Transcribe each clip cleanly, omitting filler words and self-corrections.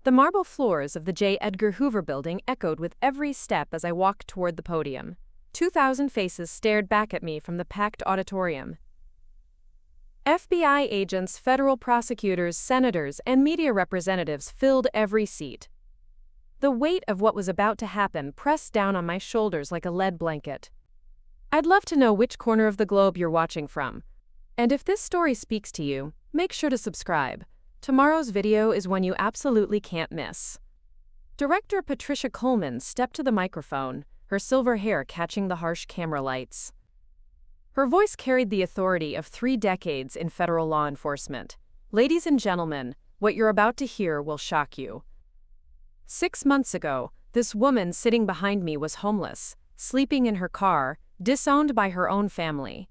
The marble floors of the J. Edgar Hoover building echoed with every step as I walked toward the podium. 2,000 faces stared back at me from the packed auditorium. FBI agents, federal prosecutors, senators, and media representatives filled every seat. The weight of what was about to happen pressed down on my shoulders like a lead blanket. I'd love to know which corner of the globe you're watching from. And if this story speaks to you, make sure to subscribe. Tomorrow's video is one you absolutely can't miss. Director Patricia Coleman stepped to the microphone, her silver hair catching the harsh camera lights. Her voice carried the authority of 3 decades in federal law enforcement. Ladies and gentlemen, what you're about to hear will shock you. 6 months ago, this woman sitting behind me was homeless, sleeping in her car, disowned by her own family.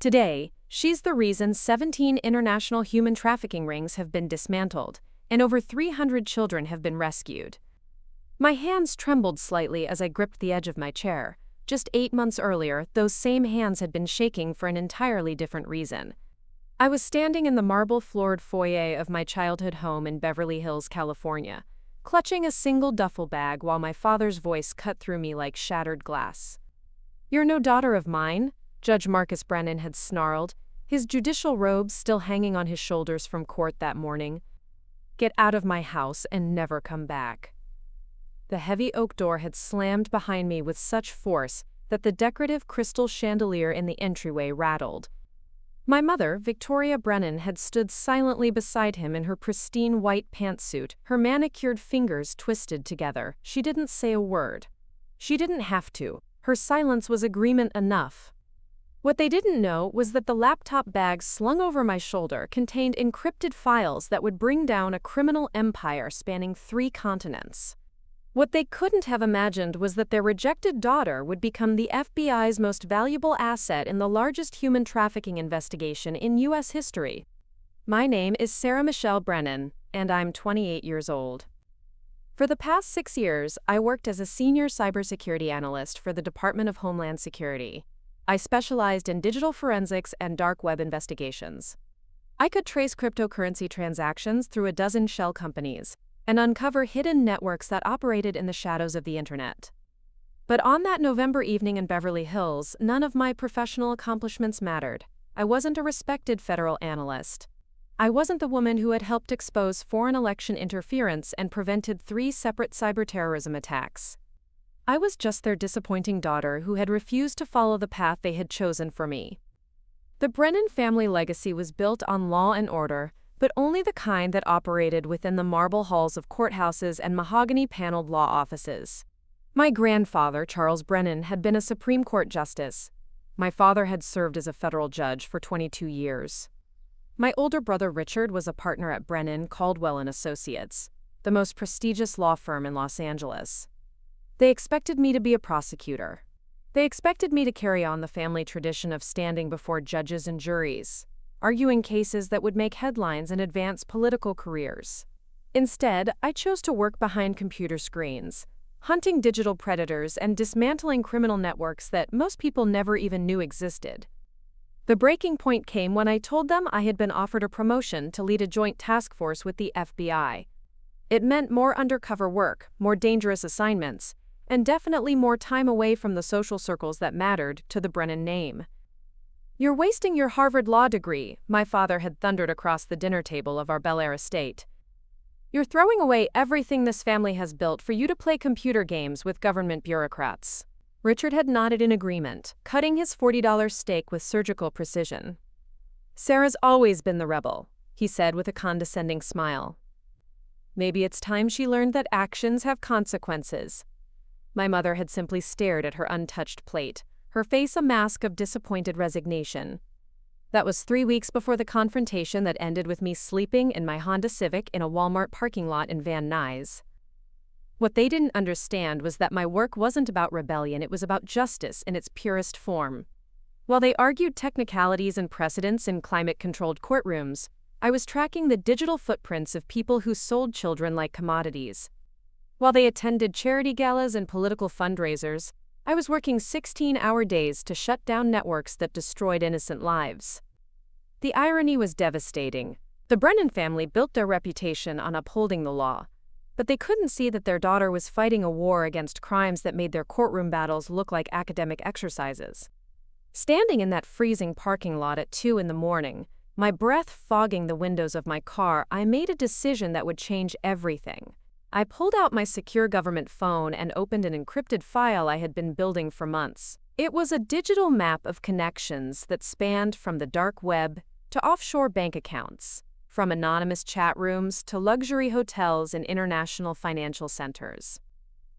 Today, she's the reason 17 international human trafficking rings have been dismantled, and over 300 children have been rescued. My hands trembled slightly as I gripped the edge of my chair. Just 8 months earlier, those same hands had been shaking for an entirely different reason. I was standing in the marble-floored foyer of my childhood home in Beverly Hills, California, clutching a single duffel bag while my father's voice cut through me like shattered glass. "You're no daughter of mine," Judge Marcus Brennan had snarled, his judicial robes still hanging on his shoulders from court that morning. "Get out of my house and never come back." The heavy oak door had slammed behind me with such force that the decorative crystal chandelier in the entryway rattled. My mother, Victoria Brennan, had stood silently beside him in her pristine white pantsuit, her manicured fingers twisted together. She didn't say a word. She didn't have to. Her silence was agreement enough. What they didn't know was that the laptop bag slung over my shoulder contained encrypted files that would bring down a criminal empire spanning 3 continents. What they couldn't have imagined was that their rejected daughter would become the FBI's most valuable asset in the largest human trafficking investigation in U.S. history. My name is Sarah Michelle Brennan, and I'm 28 years old. For the past 6 years, I worked as a senior cybersecurity analyst for the Department of Homeland Security. I specialized in digital forensics and dark web investigations. I could trace cryptocurrency transactions through a dozen shell companies and uncover hidden networks that operated in the shadows of the internet. But on that November evening in Beverly Hills, none of my professional accomplishments mattered. I wasn't a respected federal analyst. I wasn't the woman who had helped expose foreign election interference and prevented 3 separate cyberterrorism attacks. I was just their disappointing daughter who had refused to follow the path they had chosen for me. The Brennan family legacy was built on law and order, but only the kind that operated within the marble halls of courthouses and mahogany-paneled law offices. My grandfather, Charles Brennan, had been a Supreme Court justice. My father had served as a federal judge for 22 years. My older brother Richard was a partner at Brennan, Caldwell & Associates, the most prestigious law firm in Los Angeles. They expected me to be a prosecutor. They expected me to carry on the family tradition of standing before judges and juries, arguing cases that would make headlines and advance political careers. Instead, I chose to work behind computer screens, hunting digital predators and dismantling criminal networks that most people never even knew existed. The breaking point came when I told them I had been offered a promotion to lead a joint task force with the FBI. It meant more undercover work, more dangerous assignments, and definitely more time away from the social circles that mattered to the Brennan name. "You're wasting your Harvard law degree," my father had thundered across the dinner table of our Bel Air estate. "You're throwing away everything this family has built for you to play computer games with government bureaucrats." Richard had nodded in agreement, cutting his $40 steak with surgical precision. "Sarah's always been the rebel," he said with a condescending smile. "Maybe it's time she learned that actions have consequences." My mother had simply stared at her untouched plate, her face a mask of disappointed resignation. That was 3 weeks before the confrontation that ended with me sleeping in my Honda Civic in a Walmart parking lot in Van Nuys. What they didn't understand was that my work wasn't about rebellion, it was about justice in its purest form. While they argued technicalities and precedents in climate-controlled courtrooms, I was tracking the digital footprints of people who sold children like commodities. While they attended charity galas and political fundraisers, I was working 16-hour days to shut down networks that destroyed innocent lives. The irony was devastating. The Brennan family built their reputation on upholding the law, but they couldn't see that their daughter was fighting a war against crimes that made their courtroom battles look like academic exercises. Standing in that freezing parking lot at 2 in the morning, my breath fogging the windows of my car, I made a decision that would change everything. I pulled out my secure government phone and opened an encrypted file I had been building for months. It was a digital map of connections that spanned from the dark web to offshore bank accounts, from anonymous chat rooms to luxury hotels and international financial centers.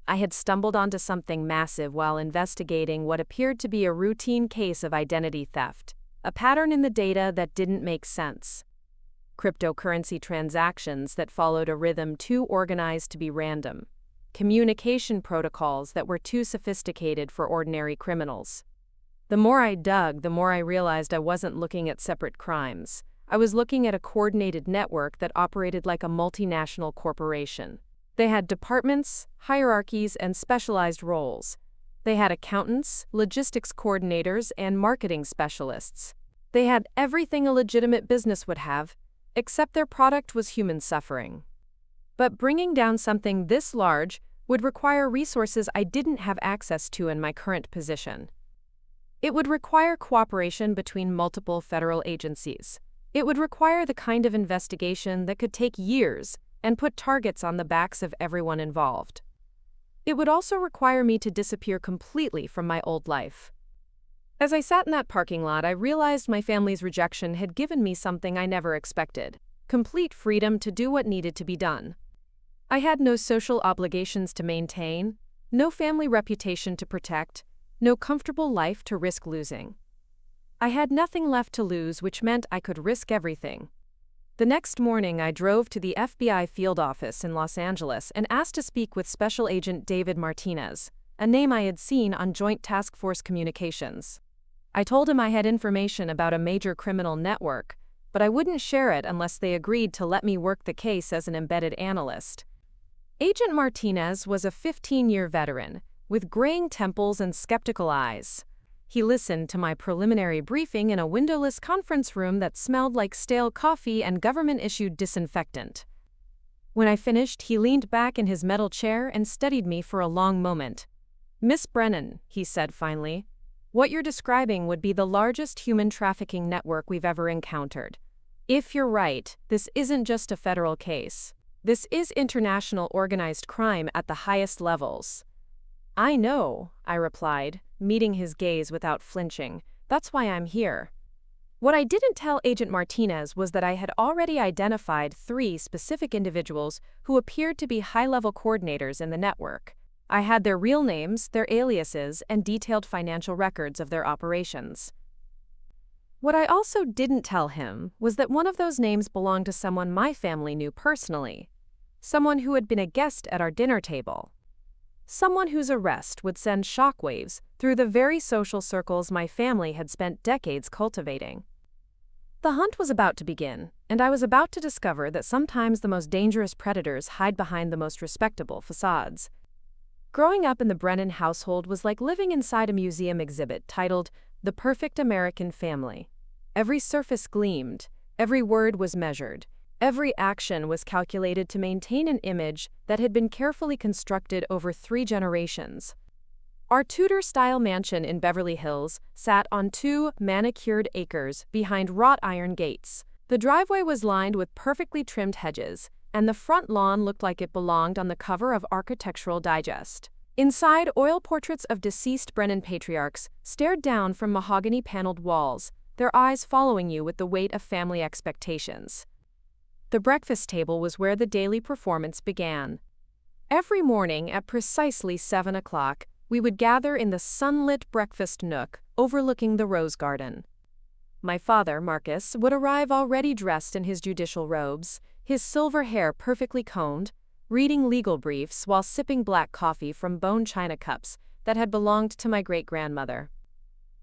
I had stumbled onto something massive while investigating what appeared to be a routine case of identity theft, a pattern in the data that didn't make sense. Cryptocurrency transactions that followed a rhythm too organized to be random. Communication protocols that were too sophisticated for ordinary criminals. The more I dug, the more I realized I wasn't looking at separate crimes. I was looking at a coordinated network that operated like a multinational corporation. They had departments, hierarchies, and specialized roles. They had accountants, logistics coordinators, and marketing specialists. They had everything a legitimate business would have, except their product was human suffering. But bringing down something this large would require resources I didn't have access to in my current position. It would require cooperation between multiple federal agencies. It would require the kind of investigation that could take years and put targets on the backs of everyone involved. It would also require me to disappear completely from my old life. As I sat in that parking lot, I realized my family's rejection had given me something I never expected: complete freedom to do what needed to be done. I had no social obligations to maintain, no family reputation to protect, no comfortable life to risk losing. I had nothing left to lose, which meant I could risk everything. The next morning, I drove to the FBI field office in Los Angeles and asked to speak with Special Agent David Martinez, a name I had seen on Joint Task Force communications. I told him I had information about a major criminal network, but I wouldn't share it unless they agreed to let me work the case as an embedded analyst. Agent Martinez was a 15-year veteran, with graying temples and skeptical eyes. He listened to my preliminary briefing in a windowless conference room that smelled like stale coffee and government-issued disinfectant. When I finished, he leaned back in his metal chair and studied me for a long moment. "Miss Brennan," he said finally, "what you're describing would be the largest human trafficking network we've ever encountered. If you're right, this isn't just a federal case. This is international organized crime at the highest levels." "I know," I replied, meeting his gaze without flinching. "That's why I'm here." What I didn't tell Agent Martinez was that I had already identified 3 specific individuals who appeared to be high-level coordinators in the network. I had their real names, their aliases, and detailed financial records of their operations. What I also didn't tell him was that one of those names belonged to someone my family knew personally. Someone who had been a guest at our dinner table. Someone whose arrest would send shockwaves through the very social circles my family had spent decades cultivating. The hunt was about to begin, and I was about to discover that sometimes the most dangerous predators hide behind the most respectable facades. Growing up in the Brennan household was like living inside a museum exhibit titled "The Perfect American Family." Every surface gleamed, every word was measured, every action was calculated to maintain an image that had been carefully constructed over 3 generations. Our Tudor-style mansion in Beverly Hills sat on 2 manicured acres behind wrought iron gates. The driveway was lined with perfectly trimmed hedges, and the front lawn looked like it belonged on the cover of Architectural Digest. Inside, oil portraits of deceased Brennan patriarchs stared down from mahogany-paneled walls, their eyes following you with the weight of family expectations. The breakfast table was where the daily performance began. Every morning at precisely 7 o'clock, we would gather in the sunlit breakfast nook overlooking the rose garden. My father, Marcus, would arrive already dressed in his judicial robes, his silver hair perfectly combed, reading legal briefs while sipping black coffee from bone china cups that had belonged to my great-grandmother.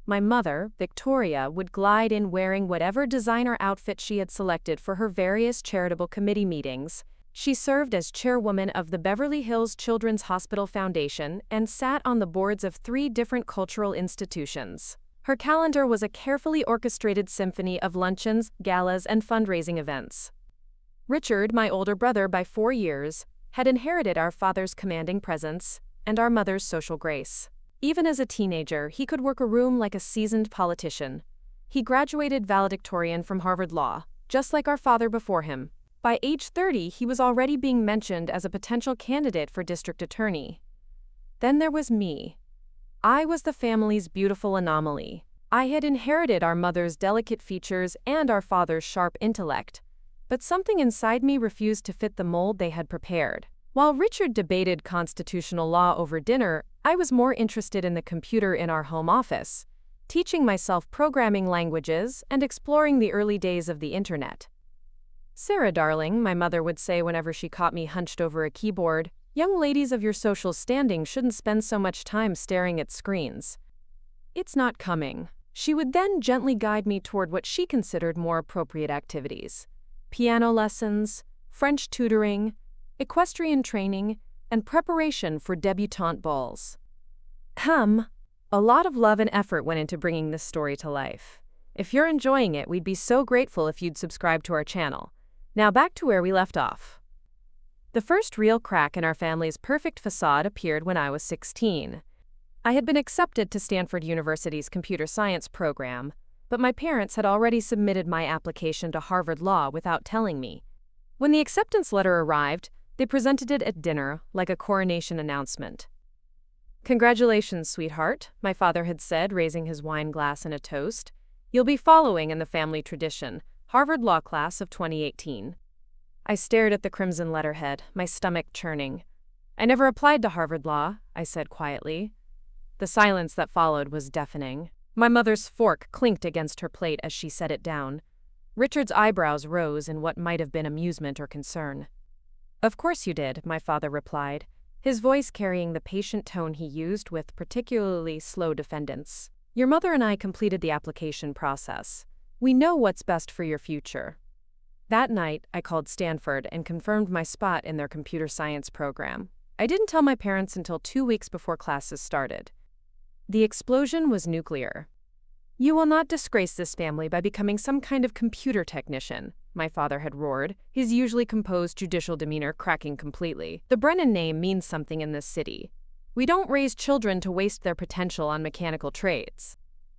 My mother, Victoria, would glide in wearing whatever designer outfit she had selected for her various charitable committee meetings. She served as chairwoman of the Beverly Hills Children's Hospital Foundation and sat on the boards of 3 different cultural institutions. Her calendar was a carefully orchestrated symphony of luncheons, galas, and fundraising events. Richard, my older brother by 4 years, had inherited our father's commanding presence and our mother's social grace. Even as a teenager, he could work a room like a seasoned politician. He graduated valedictorian from Harvard Law, just like our father before him. By age 30, he was already being mentioned as a potential candidate for district attorney. Then there was me. I was the family's beautiful anomaly. I had inherited our mother's delicate features and our father's sharp intellect, but something inside me refused to fit the mold they had prepared. While Richard debated constitutional law over dinner, I was more interested in the computer in our home office, teaching myself programming languages and exploring the early days of the internet. "Sarah, darling," my mother would say whenever she caught me hunched over a keyboard, "young ladies of your social standing shouldn't spend so much time staring at screens. It's not coming." She would then gently guide me toward what she considered more appropriate activities: piano lessons, French tutoring, equestrian training, and preparation for debutante balls. A lot of love and effort went into bringing this story to life. If you're enjoying it, we'd be so grateful if you'd subscribe to our channel. Now back to where we left off. The first real crack in our family's perfect facade appeared when I was 16. I had been accepted to Stanford University's computer science program, but my parents had already submitted my application to Harvard Law without telling me. When the acceptance letter arrived, they presented it at dinner like a coronation announcement. "Congratulations, sweetheart," my father had said, raising his wine glass in a toast. "You'll be following in the family tradition, Harvard Law Class of 2018. I stared at the crimson letterhead, my stomach churning. "I never applied to Harvard Law," I said quietly. The silence that followed was deafening. My mother's fork clinked against her plate as she set it down. Richard's eyebrows rose in what might have been amusement or concern. "Of course you did," my father replied, his voice carrying the patient tone he used with particularly slow defendants. "Your mother and I completed the application process. We know what's best for your future." That night, I called Stanford and confirmed my spot in their computer science program. I didn't tell my parents until 2 weeks before classes started. The explosion was nuclear. "You will not disgrace this family by becoming some kind of computer technician," my father had roared, his usually composed judicial demeanor cracking completely. "The Brennan name means something in this city. We don't raise children to waste their potential on mechanical trades."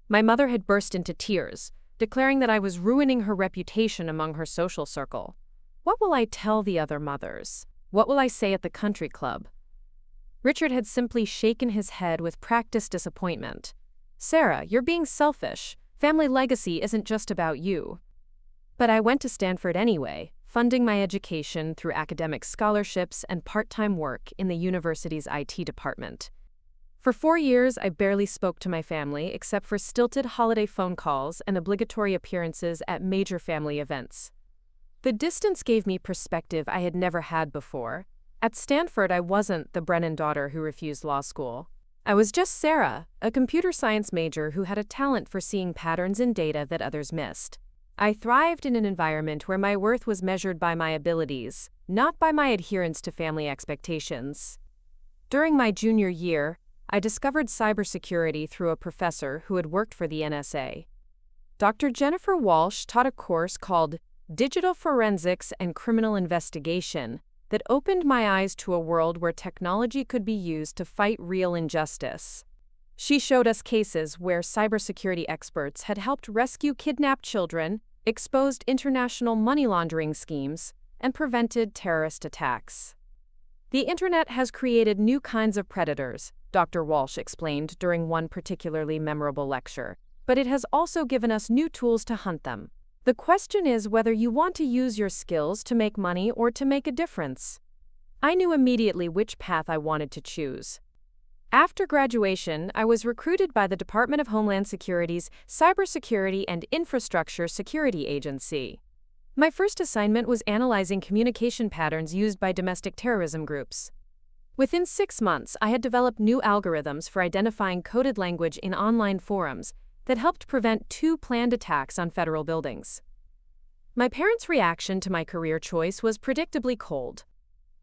My mother had burst into tears, declaring that I was ruining her reputation among her social circle. What will I tell the other mothers? What will I say at the country club? Richard had simply shaken his head with practiced disappointment. "Sarah, you're being selfish. Family legacy isn't just about you." But I went to Stanford anyway, funding my education through academic scholarships and part-time work in the university's IT department. For 4 years, I barely spoke to my family except for stilted holiday phone calls and obligatory appearances at major family events. The distance gave me perspective I had never had before. At Stanford, I wasn't the Brennan daughter who refused law school. I was just Sarah, a computer science major who had a talent for seeing patterns in data that others missed. I thrived in an environment where my worth was measured by my abilities, not by my adherence to family expectations. During my junior year, I discovered cybersecurity through a professor who had worked for the NSA. Dr. Jennifer Walsh taught a course called Digital Forensics and Criminal Investigation that opened my eyes to a world where technology could be used to fight real injustice. She showed us cases where cybersecurity experts had helped rescue kidnapped children, exposed international money laundering schemes, and prevented terrorist attacks. "The internet has created new kinds of predators," Dr. Walsh explained during one particularly memorable lecture, "but it has also given us new tools to hunt them. The question is whether you want to use your skills to make money or to make a difference." I knew immediately which path I wanted to choose. After graduation, I was recruited by the Department of Homeland Security's Cybersecurity and Infrastructure Security Agency. My first assignment was analyzing communication patterns used by domestic terrorism groups. Within 6 months, I had developed new algorithms for identifying coded language in online forums that helped prevent 2 planned attacks on federal buildings. My parents' reaction to my career choice was predictably cold.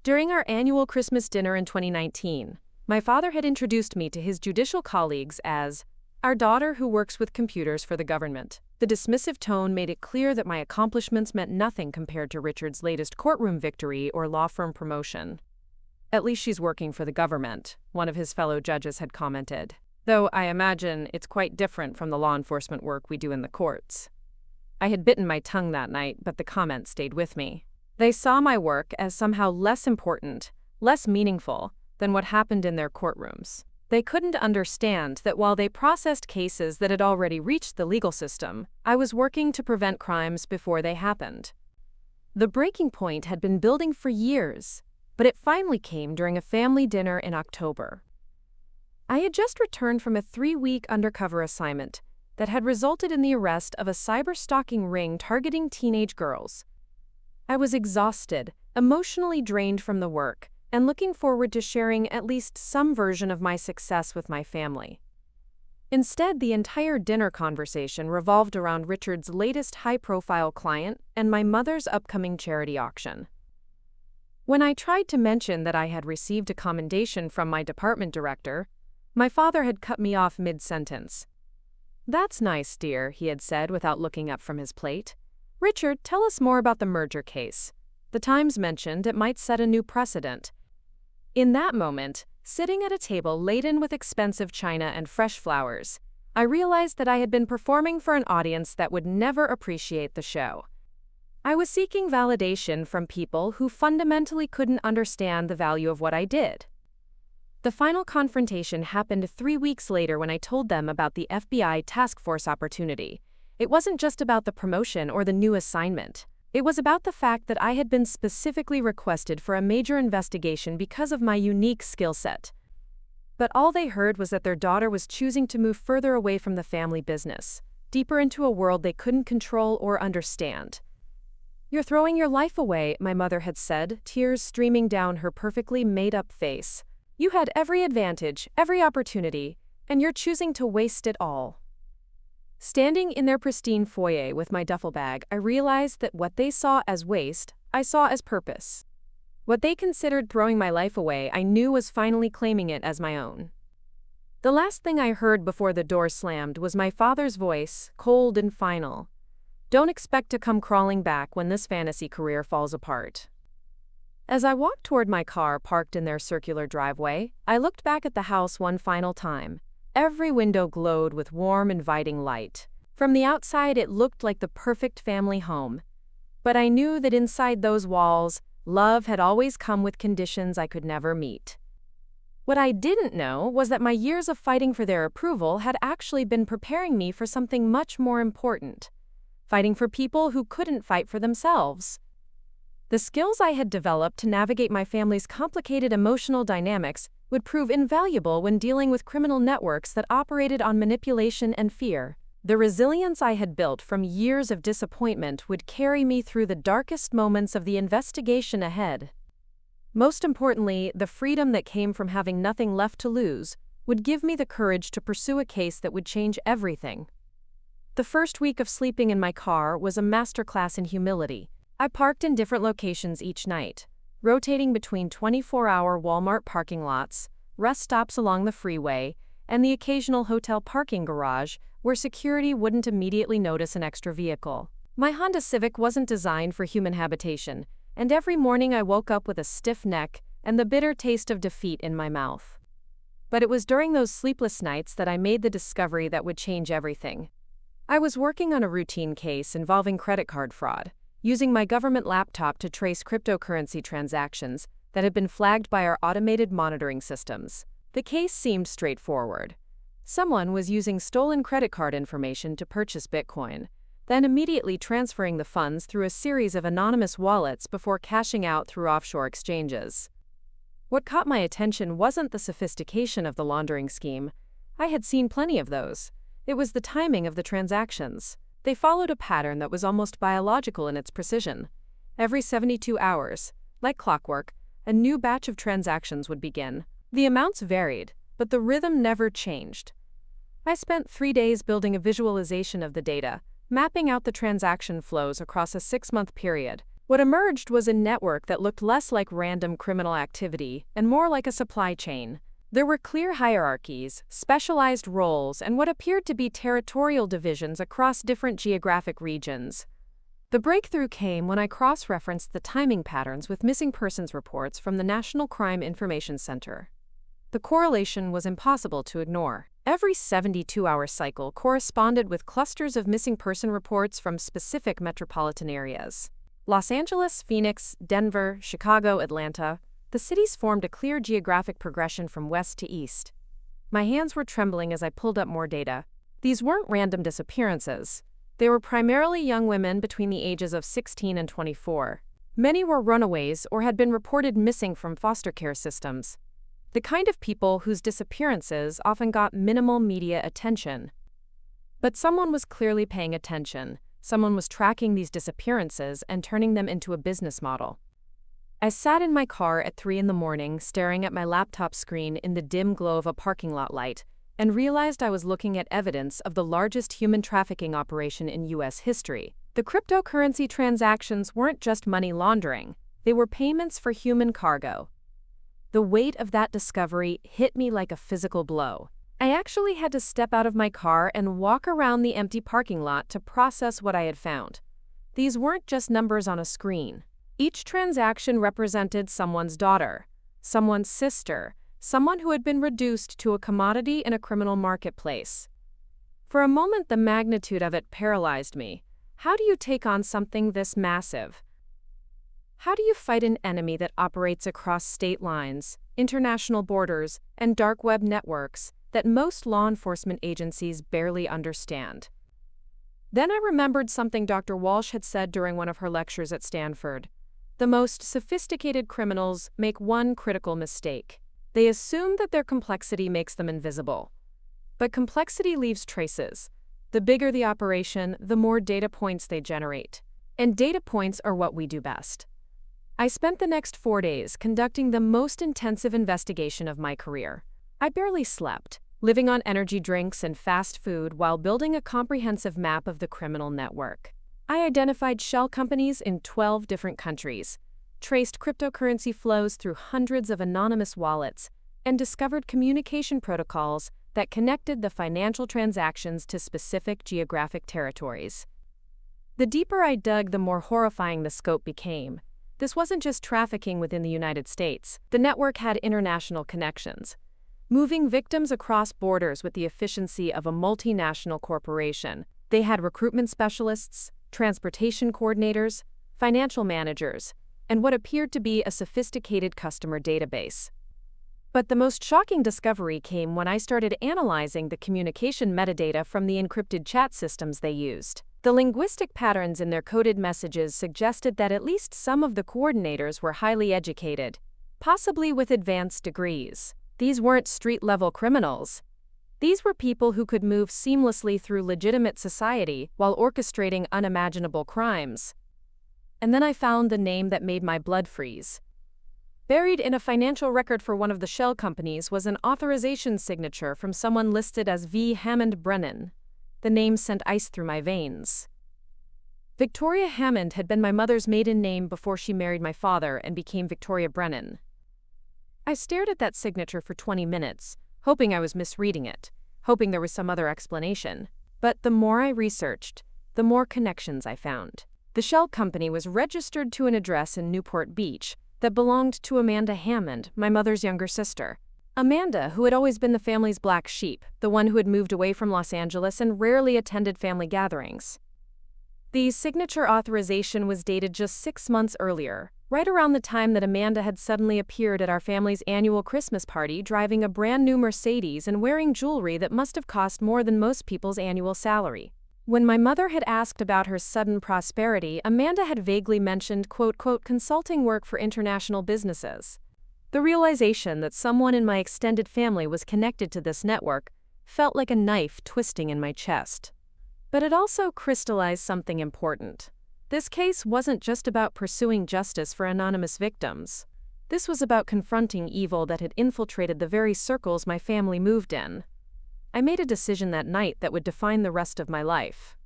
During our annual Christmas dinner in 2019, my father had introduced me to his judicial colleagues as our daughter who works with computers for the government. The dismissive tone made it clear that my accomplishments meant nothing compared to Richard's latest courtroom victory or law firm promotion. "At least she's working for the government," one of his fellow judges had commented. "Though I imagine it's quite different from the law enforcement work we do in the courts." I had bitten my tongue that night, but the comment stayed with me. They saw my work as somehow less important, less meaningful, than what happened in their courtrooms. They couldn't understand that while they processed cases that had already reached the legal system, I was working to prevent crimes before they happened. The breaking point had been building for years, but it finally came during a family dinner in October. I had just returned from a 3-week undercover assignment that had resulted in the arrest of a cyber-stalking ring targeting teenage girls. I was exhausted, emotionally drained from the work, and looking forward to sharing at least some version of my success with my family. Instead, the entire dinner conversation revolved around Richard's latest high-profile client and my mother's upcoming charity auction. When I tried to mention that I had received a commendation from my department director, my father had cut me off mid-sentence. "That's nice, dear," he had said without looking up from his plate. "Richard, tell us more about the merger case. The Times mentioned it might set a new precedent." In that moment, sitting at a table laden with expensive china and fresh flowers, I realized that I had been performing for an audience that would never appreciate the show. I was seeking validation from people who fundamentally couldn't understand the value of what I did. The final confrontation happened 3 weeks later when I told them about the FBI task force opportunity. It wasn't just about the promotion or the new assignment. It was about the fact that I had been specifically requested for a major investigation because of my unique skill set. But all they heard was that their daughter was choosing to move further away from the family business, deeper into a world they couldn't control or understand. "You're throwing your life away," my mother had said, tears streaming down her perfectly made-up face. "You had every advantage, every opportunity, and you're choosing to waste it all." Standing in their pristine foyer with my duffel bag, I realized that what they saw as waste, I saw as purpose. What they considered throwing my life away, I knew was finally claiming it as my own. The last thing I heard before the door slammed was my father's voice, cold and final. "Don't expect to come crawling back when this fantasy career falls apart." As I walked toward my car parked in their circular driveway, I looked back at the house one final time. Every window glowed with warm, inviting light. From the outside, it looked like the perfect family home. But I knew that inside those walls, love had always come with conditions I could never meet. What I didn't know was that my years of fighting for their approval had actually been preparing me for something much more important: fighting for people who couldn't fight for themselves. The skills I had developed to navigate my family's complicated emotional dynamics would prove invaluable when dealing with criminal networks that operated on manipulation and fear. The resilience I had built from years of disappointment would carry me through the darkest moments of the investigation ahead. Most importantly, the freedom that came from having nothing left to lose would give me the courage to pursue a case that would change everything. The first week of sleeping in my car was a masterclass in humility. I parked in different locations each night, rotating between 24-hour Walmart parking lots, rest stops along the freeway, and the occasional hotel parking garage where security wouldn't immediately notice an extra vehicle. My Honda Civic wasn't designed for human habitation, and every morning I woke up with a stiff neck and the bitter taste of defeat in my mouth. But it was during those sleepless nights that I made the discovery that would change everything. I was working on a routine case involving credit card fraud, using my government laptop to trace cryptocurrency transactions that had been flagged by our automated monitoring systems. The case seemed straightforward. Someone was using stolen credit card information to purchase Bitcoin, then immediately transferring the funds through a series of anonymous wallets before cashing out through offshore exchanges. What caught my attention wasn't the sophistication of the laundering scheme. I had seen plenty of those. It was the timing of the transactions. They followed a pattern that was almost biological in its precision. Every 72 hours, like clockwork, a new batch of transactions would begin. The amounts varied, but the rhythm never changed. I spent 3 days building a visualization of the data, mapping out the transaction flows across a 6-month period. What emerged was a network that looked less like random criminal activity and more like a supply chain. There were clear hierarchies, specialized roles, and what appeared to be territorial divisions across different geographic regions. The breakthrough came when I cross-referenced the timing patterns with missing persons reports from the National Crime Information Center. The correlation was impossible to ignore. Every 72-hour cycle corresponded with clusters of missing person reports from specific metropolitan areas. Los Angeles, Phoenix, Denver, Chicago, Atlanta. The cities formed a clear geographic progression from west to east. My hands were trembling as I pulled up more data. These weren't random disappearances. They were primarily young women between the ages of 16 and 24. Many were runaways or had been reported missing from foster care systems. The kind of people whose disappearances often got minimal media attention. But someone was clearly paying attention. Someone was tracking these disappearances and turning them into a business model. I sat in my car at 3 a.m, staring at my laptop screen in the dim glow of a parking lot light, and realized I was looking at evidence of the largest human trafficking operation in U.S. history. The cryptocurrency transactions weren't just money laundering, they were payments for human cargo. The weight of that discovery hit me like a physical blow. I actually had to step out of my car and walk around the empty parking lot to process what I had found. These weren't just numbers on a screen. Each transaction represented someone's daughter, someone's sister, someone who had been reduced to a commodity in a criminal marketplace. For a moment, the magnitude of it paralyzed me. How do you take on something this massive? How do you fight an enemy that operates across state lines, international borders, and dark web networks that most law enforcement agencies barely understand? Then I remembered something Dr. Walsh had said during one of her lectures at Stanford. The most sophisticated criminals make one critical mistake. They assume that their complexity makes them invisible. But complexity leaves traces. The bigger the operation, the more data points they generate. And data points are what we do best. I spent the next 4 days conducting the most intensive investigation of my career. I barely slept, living on energy drinks and fast food while building a comprehensive map of the criminal network. I identified shell companies in 12 different countries, traced cryptocurrency flows through hundreds of anonymous wallets, and discovered communication protocols that connected the financial transactions to specific geographic territories. The deeper I dug, the more horrifying the scope became. This wasn't just trafficking within the United States. The network had international connections, moving victims across borders with the efficiency of a multinational corporation. They had recruitment specialists, transportation coordinators, financial managers, and what appeared to be a sophisticated customer database. But the most shocking discovery came when I started analyzing the communication metadata from the encrypted chat systems they used. The linguistic patterns in their coded messages suggested that at least some of the coordinators were highly educated, possibly with advanced degrees. These weren't street-level criminals. These were people who could move seamlessly through legitimate society while orchestrating unimaginable crimes. And then I found the name that made my blood freeze. Buried in a financial record for one of the shell companies was an authorization signature from someone listed as V. Hammond Brennan. The name sent ice through my veins. Victoria Hammond had been my mother's maiden name before she married my father and became Victoria Brennan. I stared at that signature for 20 minutes, hoping I was misreading it, hoping there was some other explanation. But the more I researched, the more connections I found. The shell company was registered to an address in Newport Beach that belonged to Amanda Hammond, my mother's younger sister. Amanda, who had always been the family's black sheep, the one who had moved away from Los Angeles and rarely attended family gatherings. The signature authorization was dated just 6 months earlier, right around the time that Amanda had suddenly appeared at our family's annual Christmas party driving a brand new Mercedes and wearing jewelry that must have cost more than most people's annual salary. When my mother had asked about her sudden prosperity, Amanda had vaguely mentioned quote, consulting work for international businesses. The realization that someone in my extended family was connected to this network felt like a knife twisting in my chest. But it also crystallized something important. This case wasn't just about pursuing justice for anonymous victims. This was about confronting evil that had infiltrated the very circles my family moved in. I made a decision that night that would define the rest of my life.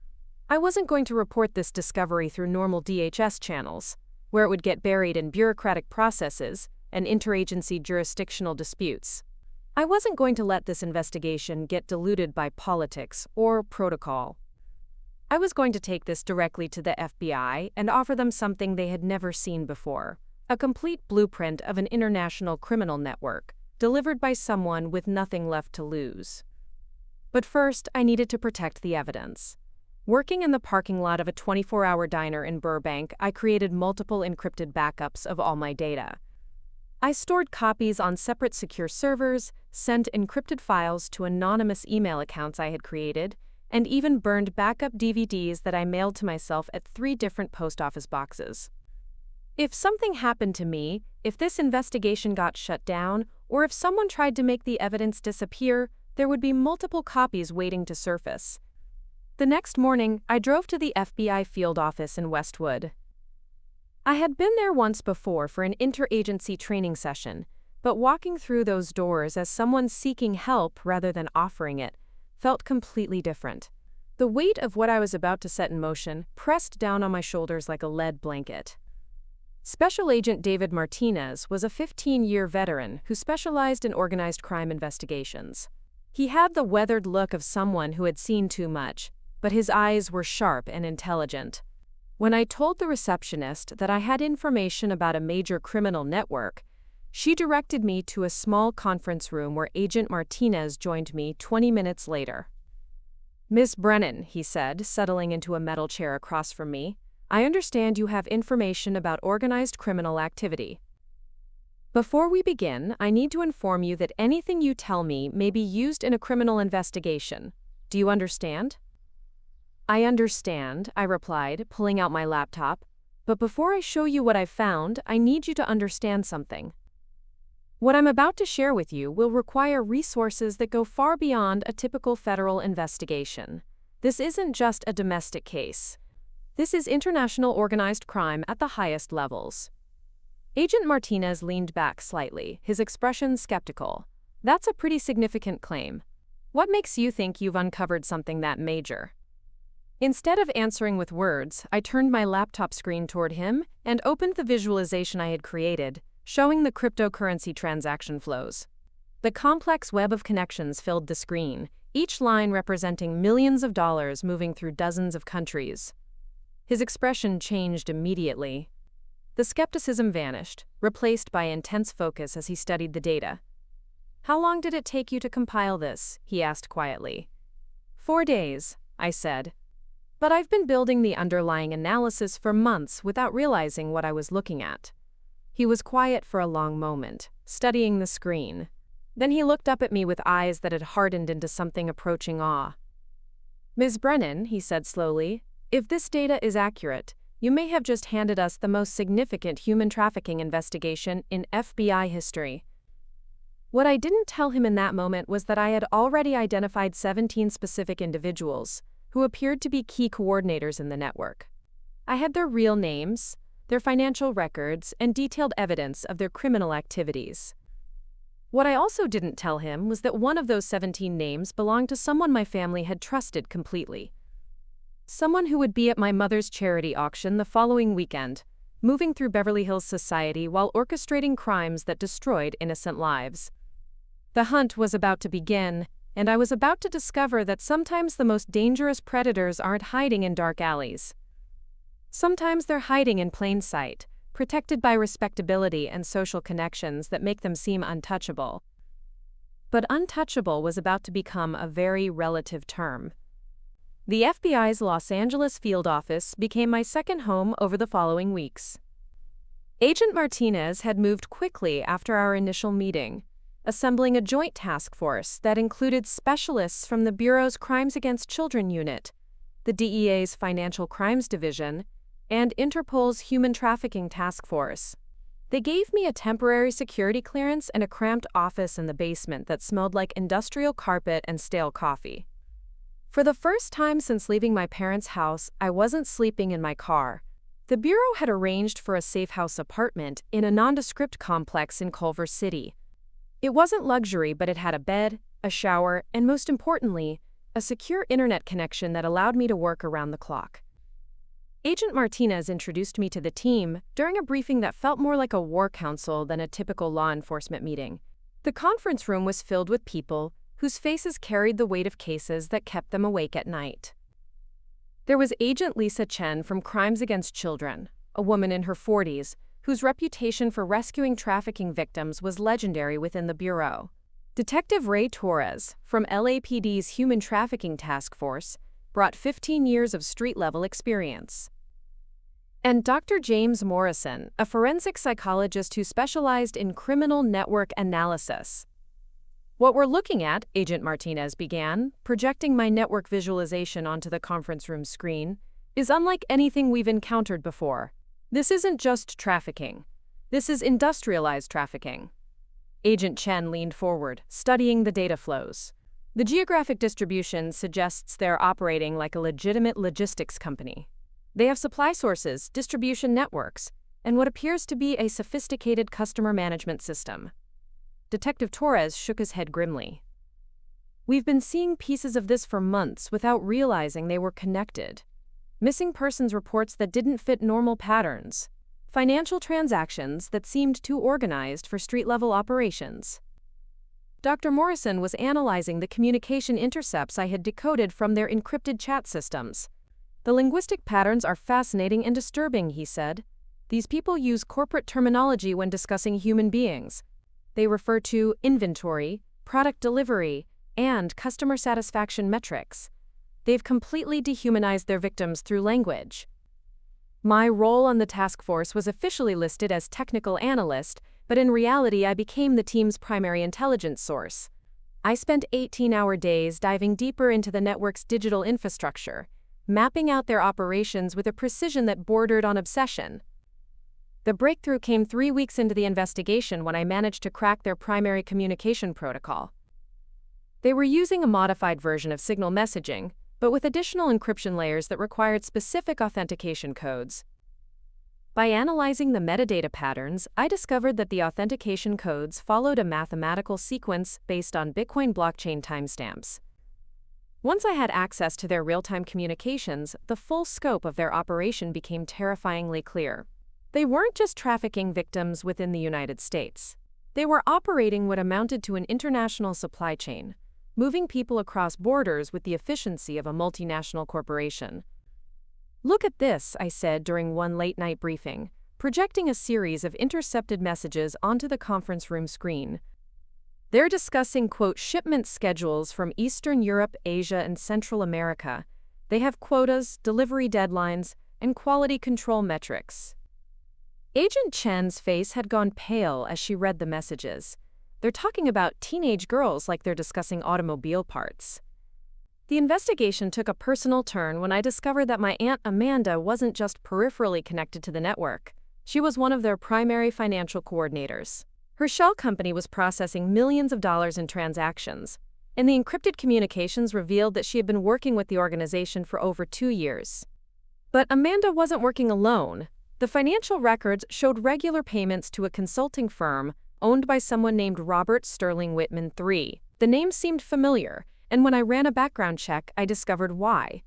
I wasn't going to report this discovery through normal DHS channels, where it would get buried in bureaucratic processes and interagency jurisdictional disputes. I wasn't going to let this investigation get diluted by politics or protocol. I was going to take this directly to the FBI and offer them something they had never seen before, a complete blueprint of an international criminal network, delivered by someone with nothing left to lose. But first, I needed to protect the evidence. Working in the parking lot of a 24-hour diner in Burbank, I created multiple encrypted backups of all my data. I stored copies on separate secure servers, sent encrypted files to anonymous email accounts I had created, and even burned backup DVDs that I mailed to myself at 3 different post office boxes. If something happened to me, if this investigation got shut down, or if someone tried to make the evidence disappear, there would be multiple copies waiting to surface. The next morning, I drove to the FBI field office in Westwood. I had been there once before for an interagency training session, but walking through those doors as someone seeking help rather than offering it felt completely different. The weight of what I was about to set in motion pressed down on my shoulders like a lead blanket. Special Agent David Martinez was a 15-year veteran who specialized in organized crime investigations. He had the weathered look of someone who had seen too much, but his eyes were sharp and intelligent. When I told the receptionist that I had information about a major criminal network, she directed me to a small conference room where Agent Martinez joined me 20 minutes later. "Miss Brennan," he said, settling into a metal chair across from me, "I understand you have information about organized criminal activity. Before we begin, I need to inform you that anything you tell me may be used in a criminal investigation. Do you understand?" "I understand," I replied, pulling out my laptop. "But before I show you what I've found, I need you to understand something. What I'm about to share with you will require resources that go far beyond a typical federal investigation. This isn't just a domestic case. This is international organized crime at the highest levels." Agent Martinez leaned back slightly, his expression skeptical. "That's a pretty significant claim. What makes you think you've uncovered something that major?" Instead of answering with words, I turned my laptop screen toward him and opened the visualization I had created, showing the cryptocurrency transaction flows. The complex web of connections filled the screen, each line representing millions of dollars moving through dozens of countries. His expression changed immediately. The skepticism vanished, replaced by intense focus as he studied the data. "How long did it take you to compile this?" he asked quietly. 4 days, I said. "But I've been building the underlying analysis for months without realizing what I was looking at." He was quiet for a long moment, studying the screen. Then he looked up at me with eyes that had hardened into something approaching awe. "Ms. Brennan," he said slowly, "if this data is accurate, you may have just handed us the most significant human trafficking investigation in FBI history." What I didn't tell him in that moment was that I had already identified 17 specific individuals who appeared to be key coordinators in the network. I had their real names, their financial records, and detailed evidence of their criminal activities. What I also didn't tell him was that one of those 17 names belonged to someone my family had trusted completely. Someone who would be at my mother's charity auction the following weekend, moving through Beverly Hills society while orchestrating crimes that destroyed innocent lives. The hunt was about to begin, and I was about to discover that sometimes the most dangerous predators aren't hiding in dark alleys. Sometimes they're hiding in plain sight, protected by respectability and social connections that make them seem untouchable. But untouchable was about to become a very relative term. The FBI's Los Angeles field office became my second home over the following weeks. Agent Martinez had moved quickly after our initial meeting, assembling a joint task force that included specialists from the Bureau's Crimes Against Children Unit, the DEA's Financial Crimes Division, and Interpol's Human Trafficking Task Force. They gave me a temporary security clearance and a cramped office in the basement that smelled like industrial carpet and stale coffee. For the first time since leaving my parents' house, I wasn't sleeping in my car. The Bureau had arranged for a safe house apartment in a nondescript complex in Culver City. It wasn't luxury, but it had a bed, a shower, and most importantly, a secure internet connection that allowed me to work around the clock. Agent Martinez introduced me to the team during a briefing that felt more like a war council than a typical law enforcement meeting. The conference room was filled with people whose faces carried the weight of cases that kept them awake at night. There was Agent Lisa Chen from Crimes Against Children, a woman in her 40s, whose reputation for rescuing trafficking victims was legendary within the Bureau. Detective Ray Torres, from LAPD's Human Trafficking Task Force, brought 15 years of street-level experience. And Dr. James Morrison, a forensic psychologist who specialized in criminal network analysis. What we're looking at, Agent Martinez began, projecting my network visualization onto the conference room screen, is unlike anything we've encountered before. This isn't just trafficking. This is industrialized trafficking. Agent Chen leaned forward, studying the data flows. The geographic distribution suggests they're operating like a legitimate logistics company. They have supply sources, distribution networks, and what appears to be a sophisticated customer management system. Detective Torres shook his head grimly. We've been seeing pieces of this for months without realizing they were connected. Missing persons reports that didn't fit normal patterns. Financial transactions that seemed too organized for street-level operations. Dr. Morrison was analyzing the communication intercepts I had decoded from their encrypted chat systems. The linguistic patterns are fascinating and disturbing, he said. These people use corporate terminology when discussing human beings. They refer to inventory, product delivery, and customer satisfaction metrics. They've completely dehumanized their victims through language. My role on the task force was officially listed as technical analyst, but in reality I became the team's primary intelligence source. I spent 18-hour days diving deeper into the network's digital infrastructure, mapping out their operations with a precision that bordered on obsession. The breakthrough came 3 weeks into the investigation when I managed to crack their primary communication protocol. They were using a modified version of signal messaging, but with additional encryption layers that required specific authentication codes. By analyzing the metadata patterns, I discovered that the authentication codes followed a mathematical sequence based on Bitcoin blockchain timestamps. Once I had access to their real-time communications, the full scope of their operation became terrifyingly clear. They weren't just trafficking victims within the United States. They were operating what amounted to an international supply chain, moving people across borders with the efficiency of a multinational corporation. Look at this, I said during one late-night briefing, projecting a series of intercepted messages onto the conference room screen. They're discussing, quote, shipment schedules from Eastern Europe, Asia, and Central America. They have quotas, delivery deadlines, and quality control metrics. Agent Chen's face had gone pale as she read the messages. They're talking about teenage girls like they're discussing automobile parts. The investigation took a personal turn when I discovered that my Aunt Amanda wasn't just peripherally connected to the network. She was one of their primary financial coordinators. Her shell company was processing millions of dollars in transactions, and the encrypted communications revealed that she had been working with the organization for over 2 years. But Amanda wasn't working alone. The financial records showed regular payments to a consulting firm owned by someone named Robert Sterling Whitman III. The name seemed familiar, and when I ran a background check, I discovered why.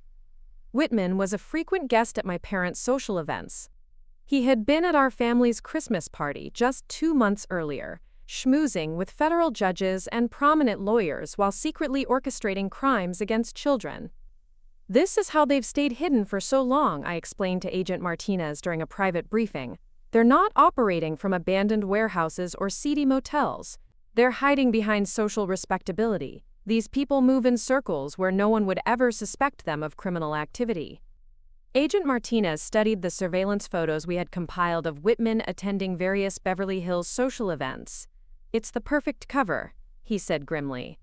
Whitman was a frequent guest at my parents' social events. He had been at our family's Christmas party just 2 months earlier, schmoozing with federal judges and prominent lawyers while secretly orchestrating crimes against children. This is how they've stayed hidden for so long, I explained to Agent Martinez during a private briefing. They're not operating from abandoned warehouses or seedy motels. They're hiding behind social respectability. These people move in circles where no one would ever suspect them of criminal activity. Agent Martinez studied the surveillance photos we had compiled of Whitman attending various Beverly Hills social events. It's the perfect cover, he said grimly.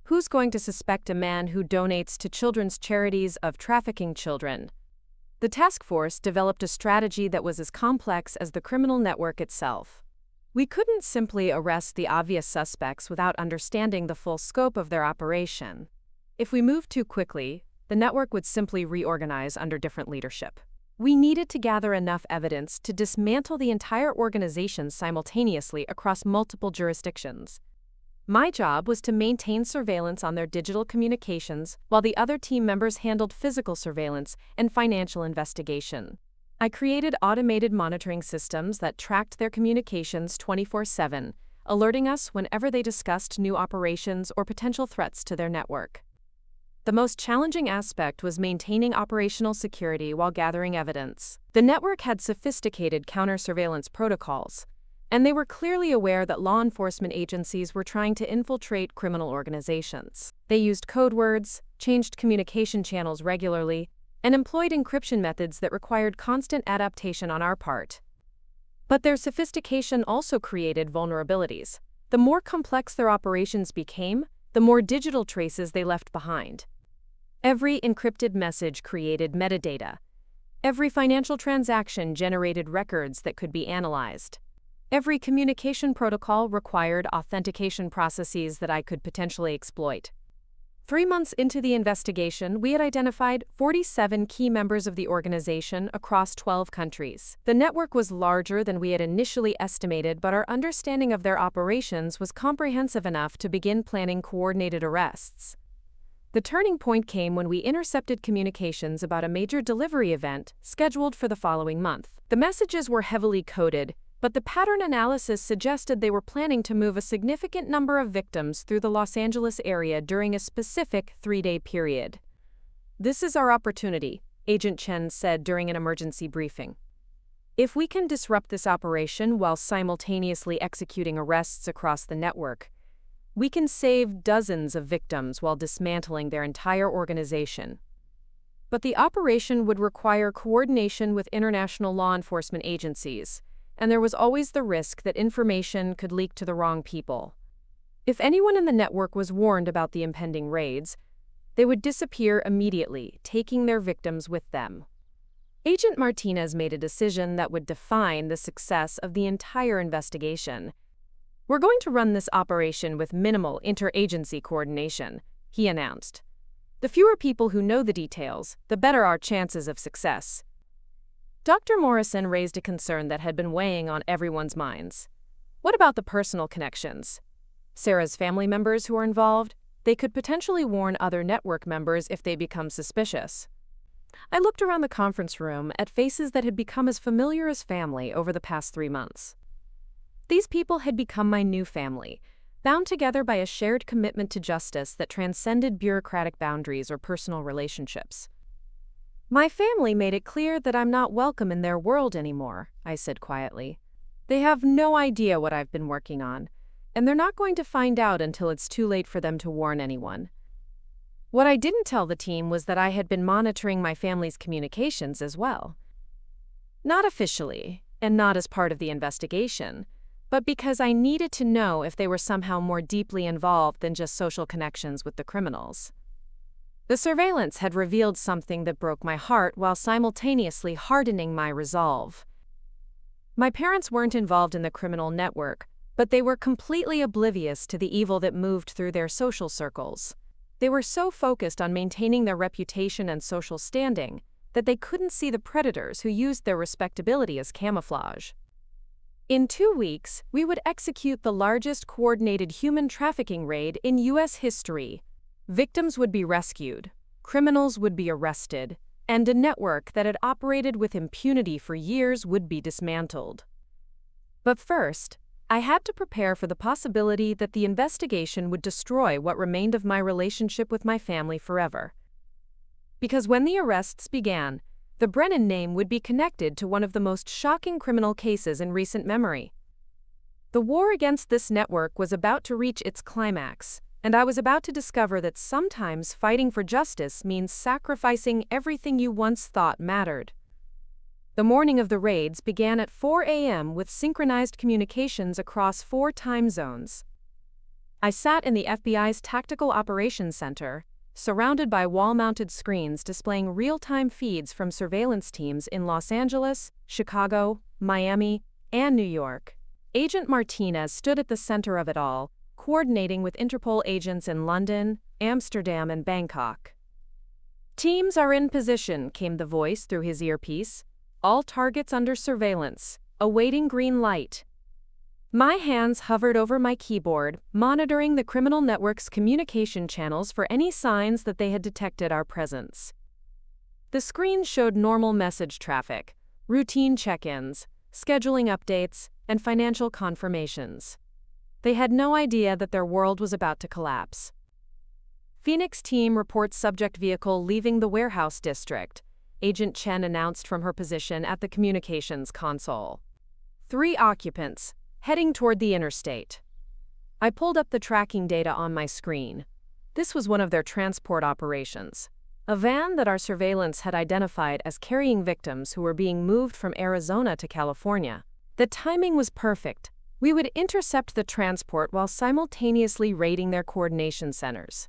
Who's going to suspect a man who donates to children's charities of trafficking children? The task force developed a strategy that was as complex as the criminal network itself. We couldn't simply arrest the obvious suspects without understanding the full scope of their operation. If we moved too quickly, the network would simply reorganize under different leadership. We needed to gather enough evidence to dismantle the entire organization simultaneously across multiple jurisdictions. My job was to maintain surveillance on their digital communications while the other team members handled physical surveillance and financial investigation. I created automated monitoring systems that tracked their communications 24/7, alerting us whenever they discussed new operations or potential threats to their network. The most challenging aspect was maintaining operational security while gathering evidence. The network had sophisticated counter-surveillance protocols, and they were clearly aware that law enforcement agencies were trying to infiltrate criminal organizations. They used code words, changed communication channels regularly, and employed encryption methods that required constant adaptation on our part. But their sophistication also created vulnerabilities. The more complex their operations became, the more digital traces they left behind. Every encrypted message created metadata. Every financial transaction generated records that could be analyzed. Every communication protocol required authentication processes that I could potentially exploit. 3 months into the investigation, we had identified 47 key members of the organization across 12 countries. The network was larger than we had initially estimated, but our understanding of their operations was comprehensive enough to begin planning coordinated arrests. The turning point came when we intercepted communications about a major delivery event scheduled for the following month. The messages were heavily coded, but the pattern analysis suggested they were planning to move a significant number of victims through the Los Angeles area during a specific 3-day period. "This is our opportunity," Agent Chen said during an emergency briefing. "If we can disrupt this operation while simultaneously executing arrests across the network, we can save dozens of victims while dismantling their entire organization." But the operation would require coordination with international law enforcement agencies, and there was always the risk that information could leak to the wrong people. If anyone in the network was warned about the impending raids, they would disappear immediately, taking their victims with them. Agent Martinez made a decision that would define the success of the entire investigation. "We're going to run this operation with minimal interagency coordination," he announced. "The fewer people who know the details, the better our chances of success." Dr. Morrison raised a concern that had been weighing on everyone's minds. What about the personal connections? Sarah's family members who are involved, they could potentially warn other network members if they become suspicious. I looked around the conference room at faces that had become as familiar as family over the past 3 months. These people had become my new family, bound together by a shared commitment to justice that transcended bureaucratic boundaries or personal relationships. "My family made it clear that I'm not welcome in their world anymore," I said quietly. "They have no idea what I've been working on, and they're not going to find out until it's too late for them to warn anyone." What I didn't tell the team was that I had been monitoring my family's communications as well. Not officially, and not as part of the investigation, but because I needed to know if they were somehow more deeply involved than just social connections with the criminals. The surveillance had revealed something that broke my heart while simultaneously hardening my resolve. My parents weren't involved in the criminal network, but they were completely oblivious to the evil that moved through their social circles. They were so focused on maintaining their reputation and social standing that they couldn't see the predators who used their respectability as camouflage. In 2 weeks, we would execute the largest coordinated human trafficking raid in U.S. history. Victims would be rescued, criminals would be arrested, and a network that had operated with impunity for years would be dismantled. But first, I had to prepare for the possibility that the investigation would destroy what remained of my relationship with my family forever. Because when the arrests began, the Brennan name would be connected to one of the most shocking criminal cases in recent memory. The war against this network was about to reach its climax, and I was about to discover that sometimes fighting for justice means sacrificing everything you once thought mattered. The morning of the raids began at 4 a.m. with synchronized communications across 4 time zones. I sat in the FBI's Tactical Operations Center, surrounded by wall-mounted screens displaying real-time feeds from surveillance teams in Los Angeles, Chicago, Miami, and New York. Agent Martinez stood at the center of it all, coordinating with Interpol agents in London, Amsterdam, and Bangkok. "Teams are in position," came the voice through his earpiece. "All targets under surveillance, awaiting green light." My hands hovered over my keyboard, monitoring the criminal network's communication channels for any signs that they had detected our presence. The screen showed normal message traffic, routine check-ins, scheduling updates, and financial confirmations. They had no idea that their world was about to collapse. Phoenix team reports subject vehicle leaving the warehouse district, Agent Chen announced from her position at the communications console. 3 occupants, heading toward the interstate. I pulled up the tracking data on my screen. This was one of their transport operations. A van that our surveillance had identified as carrying victims who were being moved from Arizona to California. The timing was perfect. We would intercept the transport while simultaneously raiding their coordination centers.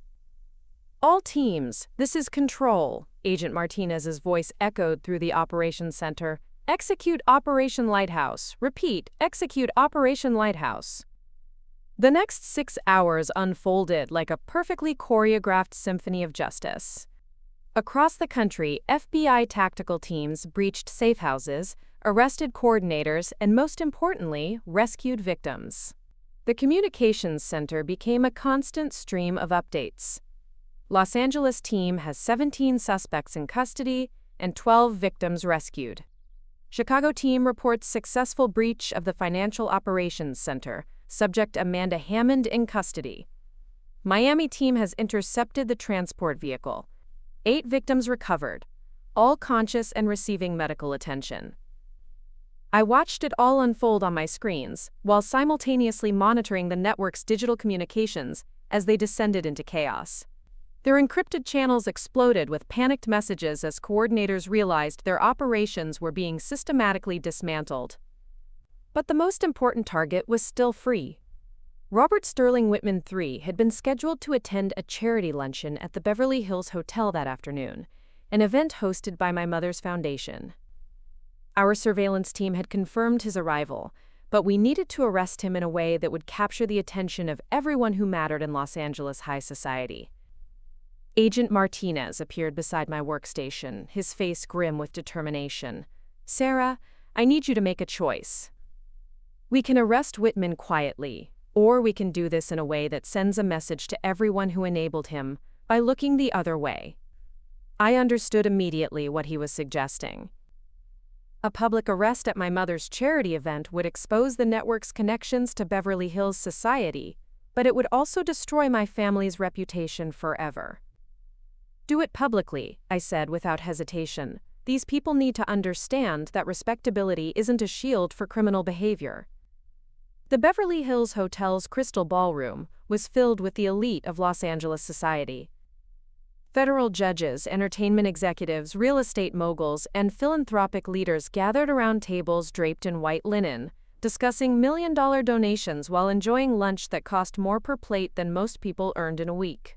All teams, this is Control, Agent Martinez's voice echoed through the operations center. Execute Operation Lighthouse. Repeat, execute Operation Lighthouse. The next 6 hours unfolded like a perfectly choreographed symphony of justice. Across the country, FBI tactical teams breached safe houses, arrested coordinators, and most importantly, rescued victims. The communications center became a constant stream of updates. Los Angeles team has 17 suspects in custody and 12 victims rescued. Chicago team reports successful breach of the Financial Operations Center, subject Amanda Hammond in custody. Miami team has intercepted the transport vehicle. 8 victims recovered, all conscious and receiving medical attention. I watched it all unfold on my screens, while simultaneously monitoring the network's digital communications as they descended into chaos. Their encrypted channels exploded with panicked messages as coordinators realized their operations were being systematically dismantled. But the most important target was still free. Robert Sterling Whitman III had been scheduled to attend a charity luncheon at the Beverly Hills Hotel that afternoon, an event hosted by my mother's foundation. Our surveillance team had confirmed his arrival, but we needed to arrest him in a way that would capture the attention of everyone who mattered in Los Angeles high society. Agent Martinez appeared beside my workstation, his face grim with determination. "Sarah, I need you to make a choice. We can arrest Whitman quietly, or we can do this in a way that sends a message to everyone who enabled him by looking the other way." I understood immediately what he was suggesting. A public arrest at my mother's charity event would expose the network's connections to Beverly Hills society, but it would also destroy my family's reputation forever. "Do it publicly," I said without hesitation. "These people need to understand that respectability isn't a shield for criminal behavior." The Beverly Hills Hotel's Crystal Ballroom was filled with the elite of Los Angeles society. Federal judges, entertainment executives, real estate moguls, and philanthropic leaders gathered around tables draped in white linen, discussing million-dollar donations while enjoying lunch that cost more per plate than most people earned in a week.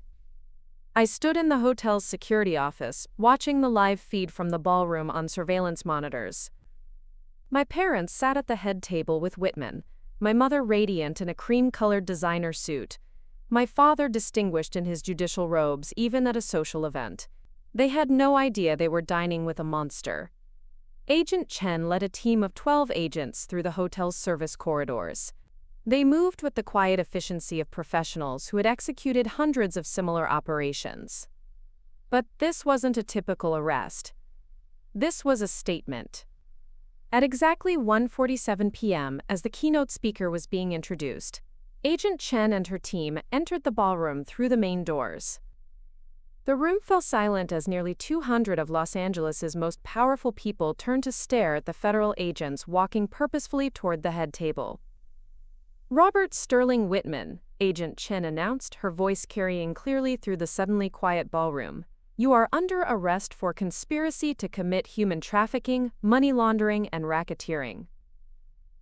I stood in the hotel's security office, watching the live feed from the ballroom on surveillance monitors. My parents sat at the head table with Whitman, my mother radiant in a cream-colored designer suit, my father distinguished in his judicial robes even at a social event. They had no idea they were dining with a monster. Agent Chen led a team of 12 agents through the hotel's service corridors. They moved with the quiet efficiency of professionals who had executed hundreds of similar operations. But this wasn't a typical arrest. This was a statement. At exactly 1:47 p.m., as the keynote speaker was being introduced, Agent Chen and her team entered the ballroom through the main doors. The room fell silent as nearly 200 of Los Angeles's most powerful people turned to stare at the federal agents walking purposefully toward the head table. "Robert Sterling Whitman," Agent Chen announced, her voice carrying clearly through the suddenly quiet ballroom. "You are under arrest for conspiracy to commit human trafficking, money laundering, and racketeering."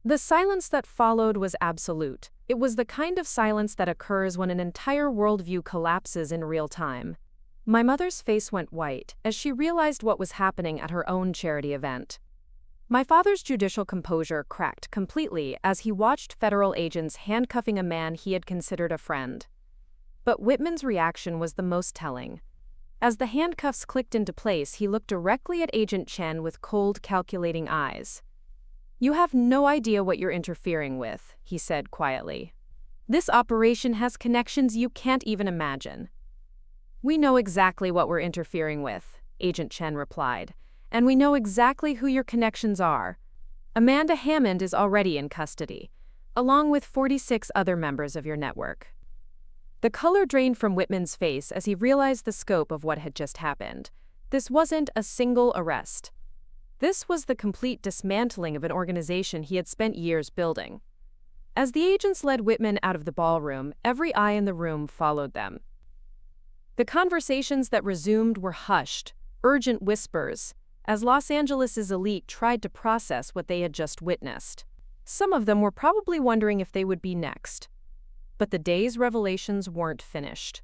The silence that followed was absolute. It was the kind of silence that occurs when an entire worldview collapses in real time. My mother's face went white as she realized what was happening at her own charity event. My father's judicial composure cracked completely as he watched federal agents handcuffing a man he had considered a friend. But Whitman's reaction was the most telling. As the handcuffs clicked into place, he looked directly at Agent Chen with cold, calculating eyes. "You have no idea what you're interfering with," he said quietly. "This operation has connections you can't even imagine." "We know exactly what we're interfering with," Agent Chen replied. "And we know exactly who your connections are. Amanda Hammond is already in custody. along with 46 other members of your network. The color drained from Whitman's face as he realized the scope of what had just happened. This wasn't a single arrest. This was the complete dismantling of an organization he had spent years building. As the agents led Whitman out of the ballroom, every eye in the room followed them. The conversations that resumed were hushed, urgent whispers, as Los Angeles' elite tried to process what they had just witnessed. Some of them were probably wondering if they would be next. But the day's revelations weren't finished.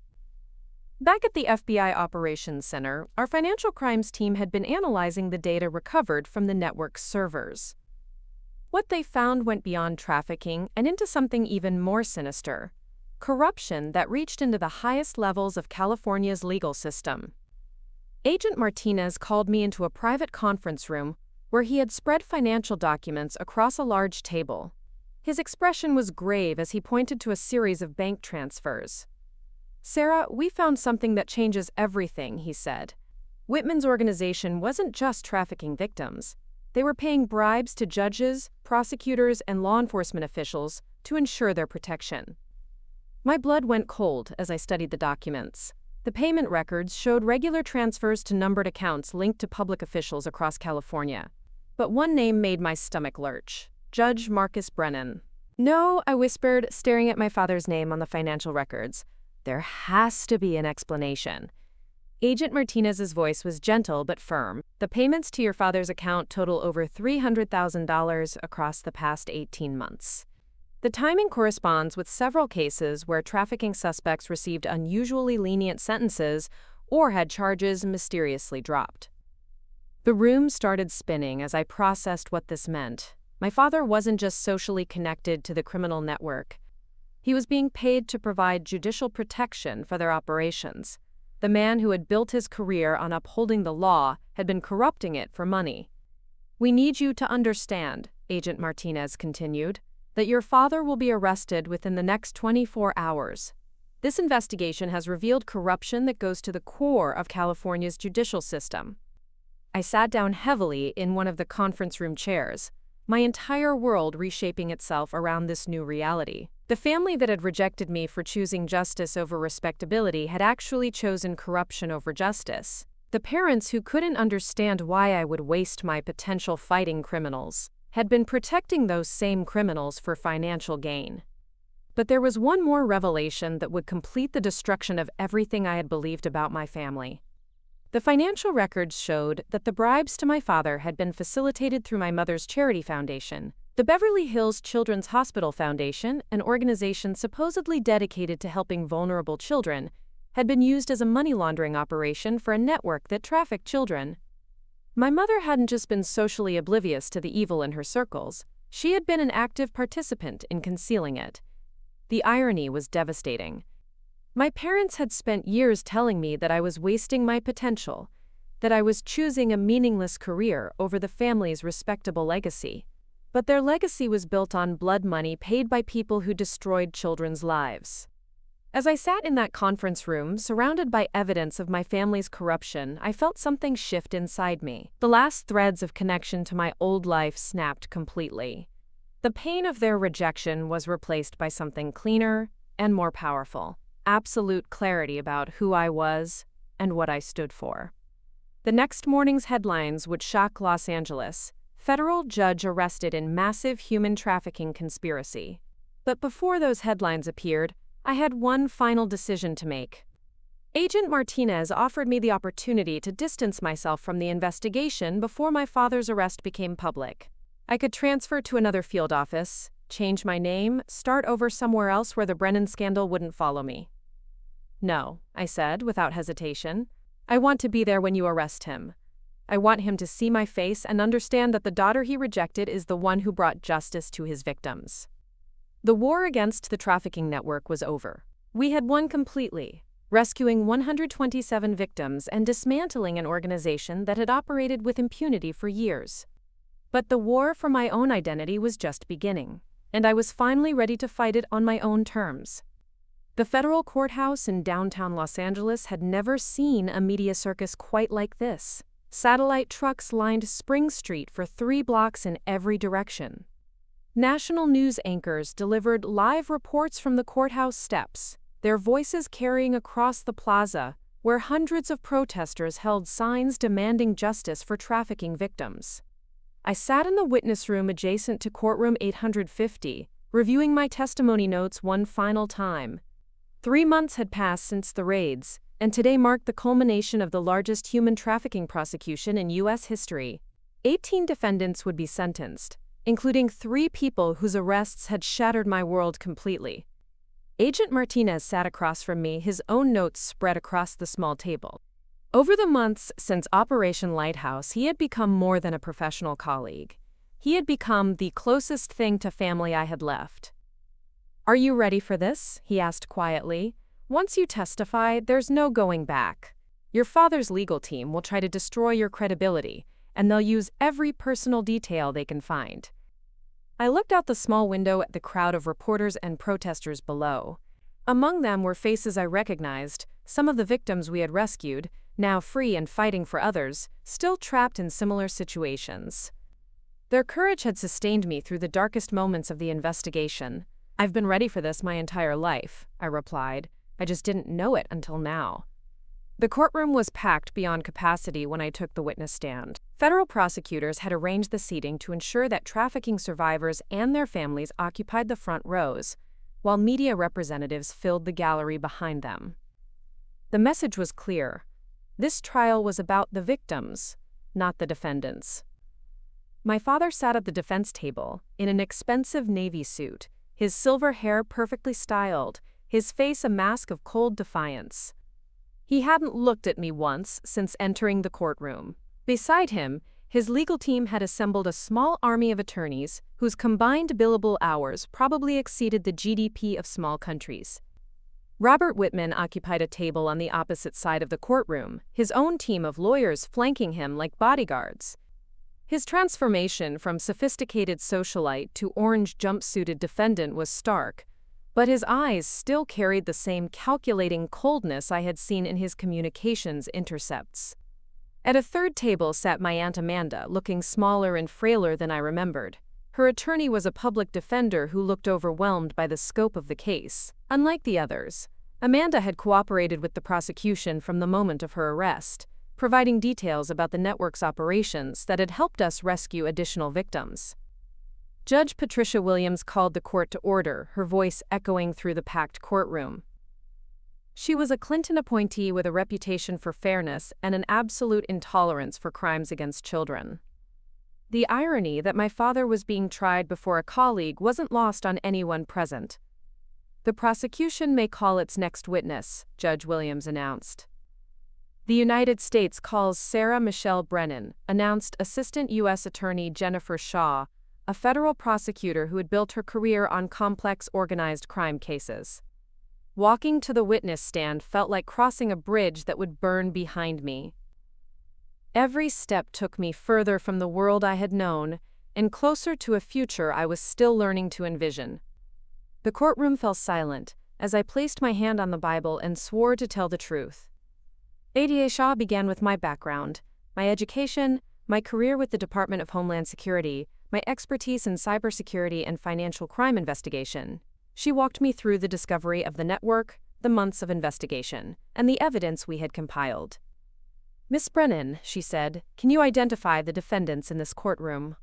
Back at the FBI Operations Center, our financial crimes team had been analyzing the data recovered from the network's servers. What they found went beyond trafficking and into something even more sinister: corruption that reached into the highest levels of California's legal system. Agent Martinez called me into a private conference room where he had spread financial documents across a large table. His expression was grave as he pointed to a series of bank transfers. "Sarah, we found something that changes everything," he said. Whitman's organization wasn't just trafficking victims. They were paying bribes to judges, prosecutors, and law enforcement officials to ensure their protection. My blood went cold as I studied the documents. The payment records showed regular transfers to numbered accounts linked to public officials across California. But one name made my stomach lurch: Judge Marcus Brennan. "No," I whispered, staring at my father's name on the financial records. "There has to be an explanation." Agent Martinez's voice was gentle but firm. "The payments to your father's account total over $300,000 across the past 18 months. The timing corresponds with several cases where trafficking suspects received unusually lenient sentences or had charges mysteriously dropped." The room started spinning as I processed what this meant. My father wasn't just socially connected to the criminal network. He was being paid to provide judicial protection for their operations. The man who had built his career on upholding the law had been corrupting it for money. "We need you to understand," Agent Martinez continued, "that your father will be arrested within the next 24 hours. This investigation has revealed corruption that goes to the core of California's judicial system." I sat down heavily in one of the conference room chairs, my entire world reshaping itself around this new reality. The family that had rejected me for choosing justice over respectability had actually chosen corruption over justice. The parents who couldn't understand why I would waste my potential fighting criminals had been protecting those same criminals for financial gain. But there was one more revelation that would complete the destruction of everything I had believed about my family. The financial records showed that the bribes to my father had been facilitated through my mother's charity foundation, the Beverly Hills Children's Hospital Foundation, an organization supposedly dedicated to helping vulnerable children, had been used as a money laundering operation for a network that trafficked children. My mother hadn't just been socially oblivious to the evil in her circles, she had been an active participant in concealing it. The irony was devastating. My parents had spent years telling me that I was wasting my potential, that I was choosing a meaningless career over the family's respectable legacy. But their legacy was built on blood money paid by people who destroyed children's lives. As I sat in that conference room, surrounded by evidence of my family's corruption, I felt something shift inside me. The last threads of connection to my old life snapped completely. The pain of their rejection was replaced by something cleaner and more powerful: absolute clarity about who I was and what I stood for. The next morning's headlines would shock Los Angeles: federal judge arrested in massive human trafficking conspiracy. But before those headlines appeared, I had one final decision to make. Agent Martinez offered me the opportunity to distance myself from the investigation before my father's arrest became public. I could transfer to another field office, change my name, start over somewhere else where the Brennan scandal wouldn't follow me. "No," I said without hesitation. "I want to be there when you arrest him. I want him to see my face and understand that the daughter he rejected is the one who brought justice to his victims." The war against the trafficking network was over. We had won completely, rescuing 127 victims and dismantling an organization that had operated with impunity for years. But the war for my own identity was just beginning, and I was finally ready to fight it on my own terms. The federal courthouse in downtown Los Angeles had never seen a media circus quite like this. Satellite trucks lined Spring Street for 3 blocks in every direction. National news anchors delivered live reports from the courthouse steps, their voices carrying across the plaza, where hundreds of protesters held signs demanding justice for trafficking victims. I sat in the witness room adjacent to courtroom 850, reviewing my testimony notes one final time. 3 months had passed since the raids, and today marked the culmination of the largest human trafficking prosecution in U.S. history. 18 defendants would be sentenced, including 3 people whose arrests had shattered my world completely. Agent Martinez sat across from me, his own notes spread across the small table. Over the months since Operation Lighthouse, he had become more than a professional colleague. He had become the closest thing to family I had left. "Are you ready for this?" he asked quietly. "Once you testify, there's no going back. Your father's legal team will try to destroy your credibility, and they'll use every personal detail they can find." I looked out the small window at the crowd of reporters and protesters below. Among them were faces I recognized, some of the victims we had rescued, now free and fighting for others, still trapped in similar situations. Their courage had sustained me through the darkest moments of the investigation. "I've been ready for this my entire life," I replied. "I just didn't know it until now." The courtroom was packed beyond capacity when I took the witness stand. Federal prosecutors had arranged the seating to ensure that trafficking survivors and their families occupied the front rows, while media representatives filled the gallery behind them. The message was clear. This trial was about the victims, not the defendants. My father sat at the defense table, in an expensive navy suit, his silver hair perfectly styled, his face a mask of cold defiance. He hadn't looked at me once since entering the courtroom. Beside him, his legal team had assembled a small army of attorneys whose combined billable hours probably exceeded the GDP of small countries. Robert Whitman occupied a table on the opposite side of the courtroom, his own team of lawyers flanking him like bodyguards. His transformation from sophisticated socialite to orange jumpsuited defendant was stark, but his eyes still carried the same calculating coldness I had seen in his communications intercepts. At a third table sat my Aunt Amanda, looking smaller and frailer than I remembered. Her attorney was a public defender who looked overwhelmed by the scope of the case. Unlike the others, Amanda had cooperated with the prosecution from the moment of her arrest, providing details about the network's operations that had helped us rescue additional victims. Judge Patricia Williams called the court to order, her voice echoing through the packed courtroom. She was a Clinton appointee with a reputation for fairness and an absolute intolerance for crimes against children. The irony that my father was being tried before a colleague wasn't lost on anyone present. "The prosecution may call its next witness," Judge Williams announced. "The United States calls Sarah Michelle Brennan," announced Assistant U.S. Attorney Jennifer Shaw, a federal prosecutor who had built her career on complex organized crime cases. Walking to the witness stand felt like crossing a bridge that would burn behind me. Every step took me further from the world I had known and closer to a future I was still learning to envision. The courtroom fell silent as I placed my hand on the Bible and swore to tell the truth. ADA Shaw began with my background, my education, my career with the Department of Homeland Security, my expertise in cybersecurity and financial crime investigation. She walked me through the discovery of the network, the months of investigation, and the evidence we had compiled. "Miss Brennan," she said, "can you identify the defendants in this courtroom?"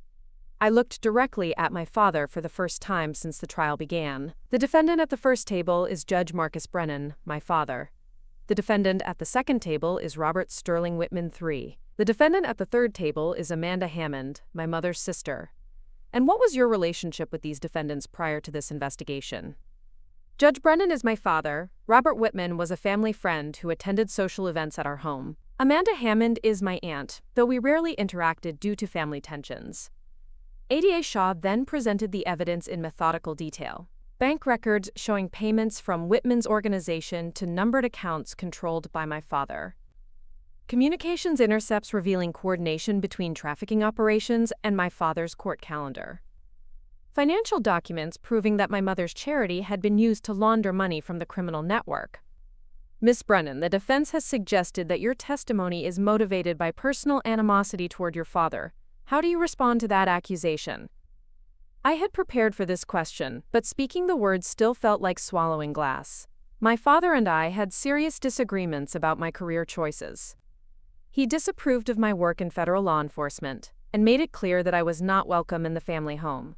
I looked directly at my father for the first time since the trial began. "The defendant at the first table is Judge Marcus Brennan, my father. The defendant at the second table is Robert Sterling Whitman III. The defendant at the third table is Amanda Hammond, my mother's sister. And what was your relationship with these defendants prior to this investigation?" "Judge Brennan is my father. Robert Whitman was a family friend who attended social events at our home. Amanda Hammond is my aunt, though we rarely interacted due to family tensions." ADA Shaw then presented the evidence in methodical detail. Bank records showing payments from Whitman's organization to numbered accounts controlled by my father. Communications intercepts revealing coordination between trafficking operations and my father's court calendar. Financial documents proving that my mother's charity had been used to launder money from the criminal network. "Miss Brennan, the defense has suggested that your testimony is motivated by personal animosity toward your father. How do you respond to that accusation?" I had prepared for this question, but speaking the words still felt like swallowing glass. My father and I had serious disagreements about my career choices. He disapproved of my work in federal law enforcement and made it clear that I was not welcome in the family home.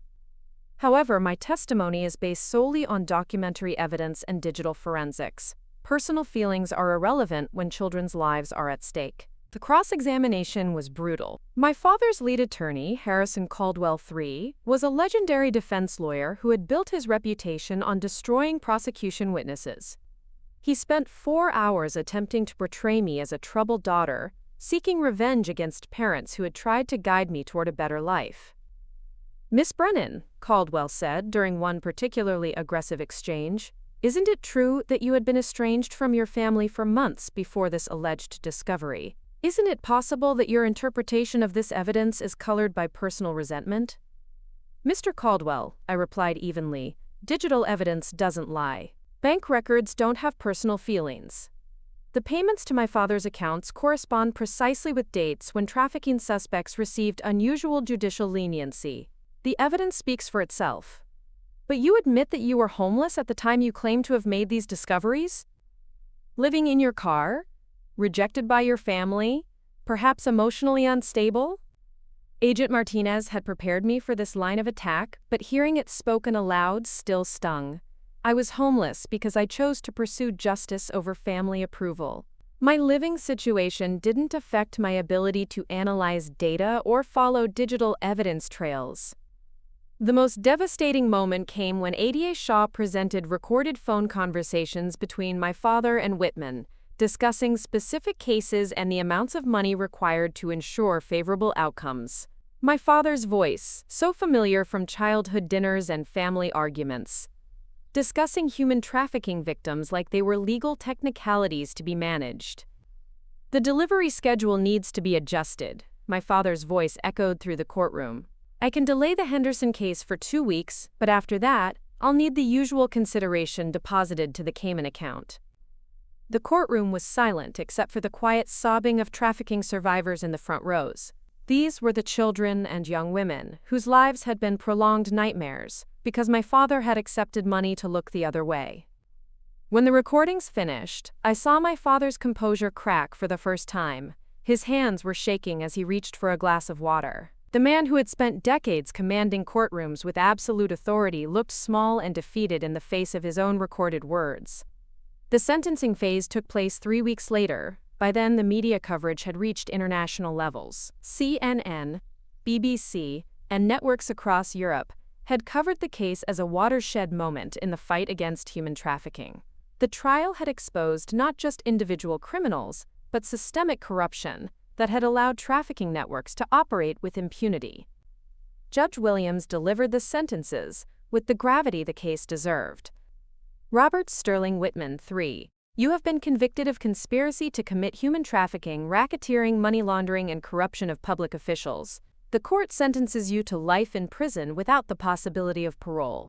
However, my testimony is based solely on documentary evidence and digital forensics. Personal feelings are irrelevant when children's lives are at stake. The cross-examination was brutal. My father's lead attorney, Harrison Caldwell III, was a legendary defense lawyer who had built his reputation on destroying prosecution witnesses. He spent 4 hours attempting to portray me as a troubled daughter, seeking revenge against parents who had tried to guide me toward a better life. "Miss Brennan," Caldwell said during one particularly aggressive exchange, "isn't it true that you had been estranged from your family for months before this alleged discovery? Isn't it possible that your interpretation of this evidence is colored by personal resentment?" "Mr. Caldwell," I replied evenly, "digital evidence doesn't lie. Bank records don't have personal feelings. The payments to my father's accounts correspond precisely with dates when trafficking suspects received unusual judicial leniency. The evidence speaks for itself." "But you admit that you were homeless at the time you claim to have made these discoveries? Living in your car? Rejected by your family? Perhaps emotionally unstable?" Agent Martinez had prepared me for this line of attack, but hearing it spoken aloud still stung. I was homeless because I chose to pursue justice over family approval. My living situation didn't affect my ability to analyze data or follow digital evidence trails. The most devastating moment came when ADA Shaw presented recorded phone conversations between my father and Whitman, discussing specific cases and the amounts of money required to ensure favorable outcomes. My father's voice, so familiar from childhood dinners and family arguments, discussing human trafficking victims like they were legal technicalities to be managed. "The delivery schedule needs to be adjusted," my father's voice echoed through the courtroom. "I can delay the Henderson case for 2 weeks, but after that, I'll need the usual consideration deposited to the Cayman account." The courtroom was silent except for the quiet sobbing of trafficking survivors in the front rows. These were the children and young women whose lives had been prolonged nightmares because my father had accepted money to look the other way. When the recordings finished, I saw my father's composure crack for the first time. His hands were shaking as he reached for a glass of water. The man who had spent decades commanding courtrooms with absolute authority looked small and defeated in the face of his own recorded words. The sentencing phase took place 3 weeks later. By then, the media coverage had reached international levels. CNN, BBC, and networks across Europe had covered the case as a watershed moment in the fight against human trafficking. The trial had exposed not just individual criminals, but systemic corruption that had allowed trafficking networks to operate with impunity. Judge Williams delivered the sentences with the gravity the case deserved. "Robert Sterling Whitman, 3. You have been convicted of conspiracy to commit human trafficking, racketeering, money laundering, and corruption of public officials. The court sentences you to life in prison without the possibility of parole."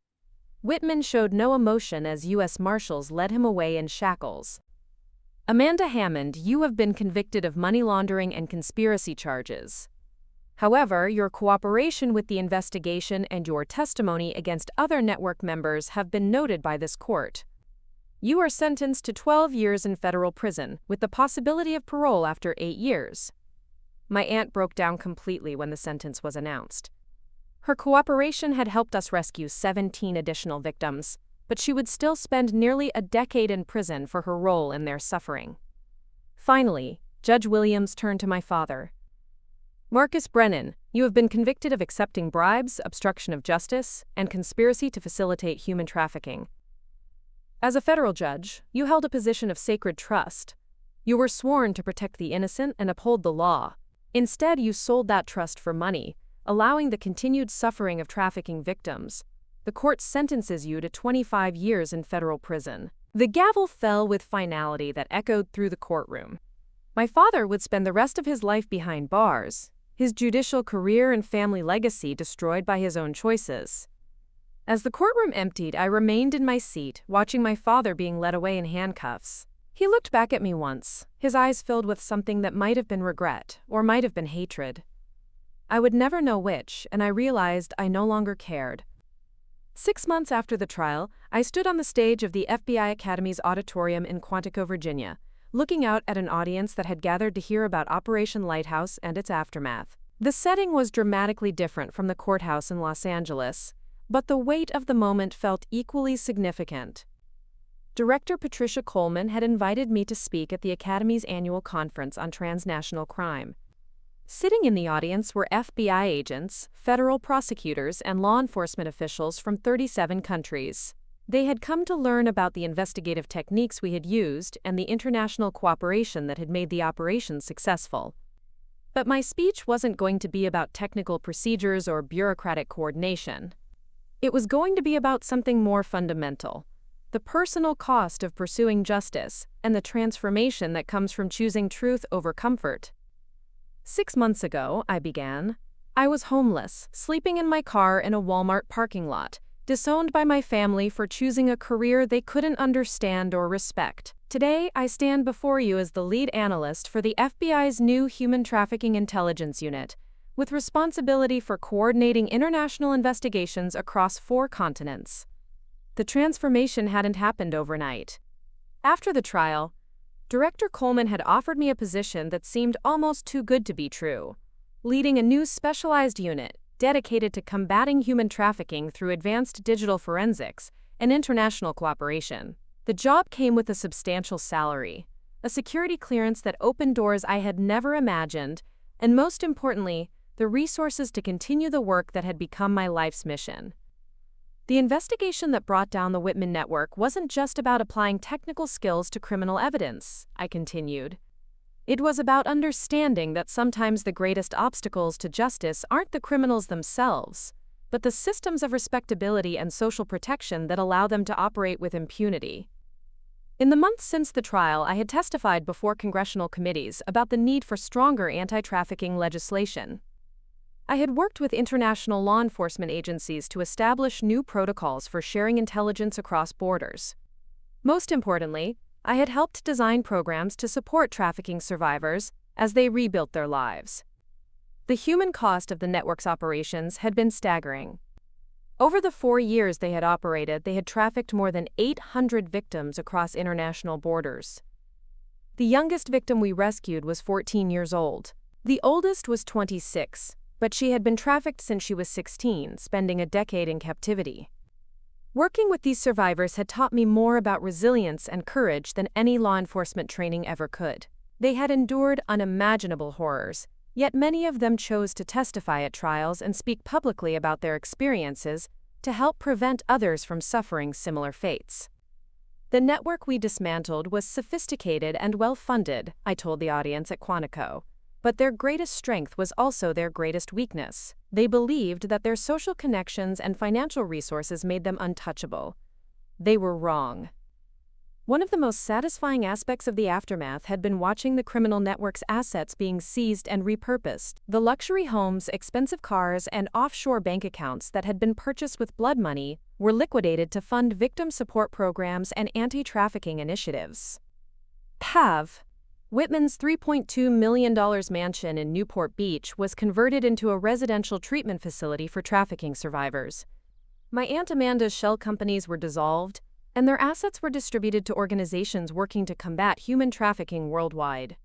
Whitman showed no emotion as U.S. Marshals led him away in shackles. "Amanda Hammond, you have been convicted of money laundering and conspiracy charges. However, your cooperation with the investigation and your testimony against other network members have been noted by this court. You are sentenced to 12 years in federal prison, with the possibility of parole after 8 years. My aunt broke down completely when the sentence was announced. Her cooperation had helped us rescue 17 additional victims, but she would still spend nearly a decade in prison for her role in their suffering. Finally, Judge Williams turned to my father. "Marcus Brennan, you have been convicted of accepting bribes, obstruction of justice, and conspiracy to facilitate human trafficking. As a federal judge, you held a position of sacred trust. You were sworn to protect the innocent and uphold the law. Instead, you sold that trust for money, allowing the continued suffering of trafficking victims. The court sentences you to 25 years in federal prison." The gavel fell with finality that echoed through the courtroom. My father would spend the rest of his life behind bars, his judicial career and family legacy destroyed by his own choices. As the courtroom emptied, I remained in my seat, watching my father being led away in handcuffs. He looked back at me once, his eyes filled with something that might have been regret or might have been hatred. I would never know which, and I realized I no longer cared. 6 months after the trial, I stood on the stage of the FBI Academy's auditorium in Quantico, Virginia, looking out at an audience that had gathered to hear about Operation Lighthouse and its aftermath. The setting was dramatically different from the courthouse in Los Angeles, but the weight of the moment felt equally significant. Director Patricia Coleman had invited me to speak at the Academy's annual conference on transnational crime. Sitting in the audience were FBI agents, federal prosecutors, and law enforcement officials from 37 countries. They had come to learn about the investigative techniques we had used and the international cooperation that had made the operation successful. But my speech wasn't going to be about technical procedures or bureaucratic coordination. It was going to be about something more fundamental: the personal cost of pursuing justice and the transformation that comes from choosing truth over comfort. 6 months ago, I began, I was homeless, sleeping in my car in a Walmart parking lot, disowned by my family for choosing a career they couldn't understand or respect. Today, I stand before you as the lead analyst for the FBI's new Human Trafficking Intelligence Unit, with responsibility for coordinating international investigations across 4 continents. The transformation hadn't happened overnight. After the trial, Director Coleman had offered me a position that seemed almost too good to be true, leading a new specialized unit dedicated to combating human trafficking through advanced digital forensics and international cooperation. The job came with a substantial salary, a security clearance that opened doors I had never imagined, and most importantly, the resources to continue the work that had become my life's mission. The investigation that brought down the Whitman network wasn't just about applying technical skills to criminal evidence, I continued. It was about understanding that sometimes the greatest obstacles to justice aren't the criminals themselves, but the systems of respectability and social protection that allow them to operate with impunity. In the months since the trial, I had testified before congressional committees about the need for stronger anti-trafficking legislation. I had worked with international law enforcement agencies to establish new protocols for sharing intelligence across borders. Most importantly, I had helped design programs to support trafficking survivors as they rebuilt their lives. The human cost of the network's operations had been staggering. Over the 4 years they had operated, they had trafficked more than 800 victims across international borders. The youngest victim we rescued was 14 years old. The oldest was 26. But she had been trafficked since she was 16, spending a decade in captivity. Working with these survivors had taught me more about resilience and courage than any law enforcement training ever could. They had endured unimaginable horrors, yet many of them chose to testify at trials and speak publicly about their experiences to help prevent others from suffering similar fates. The network we dismantled was sophisticated and well-funded, I told the audience at Quantico. But their greatest strength was also their greatest weakness. They believed that their social connections and financial resources made them untouchable. They were wrong. One of the most satisfying aspects of the aftermath had been watching the criminal network's assets being seized and repurposed. The luxury homes, expensive cars, and offshore bank accounts that had been purchased with blood money were liquidated to fund victim support programs and anti-trafficking initiatives. Whitman's $3.2 million mansion in Newport Beach was converted into a residential treatment facility for trafficking survivors. My Aunt Amanda's shell companies were dissolved, and their assets were distributed to organizations working to combat human trafficking worldwide.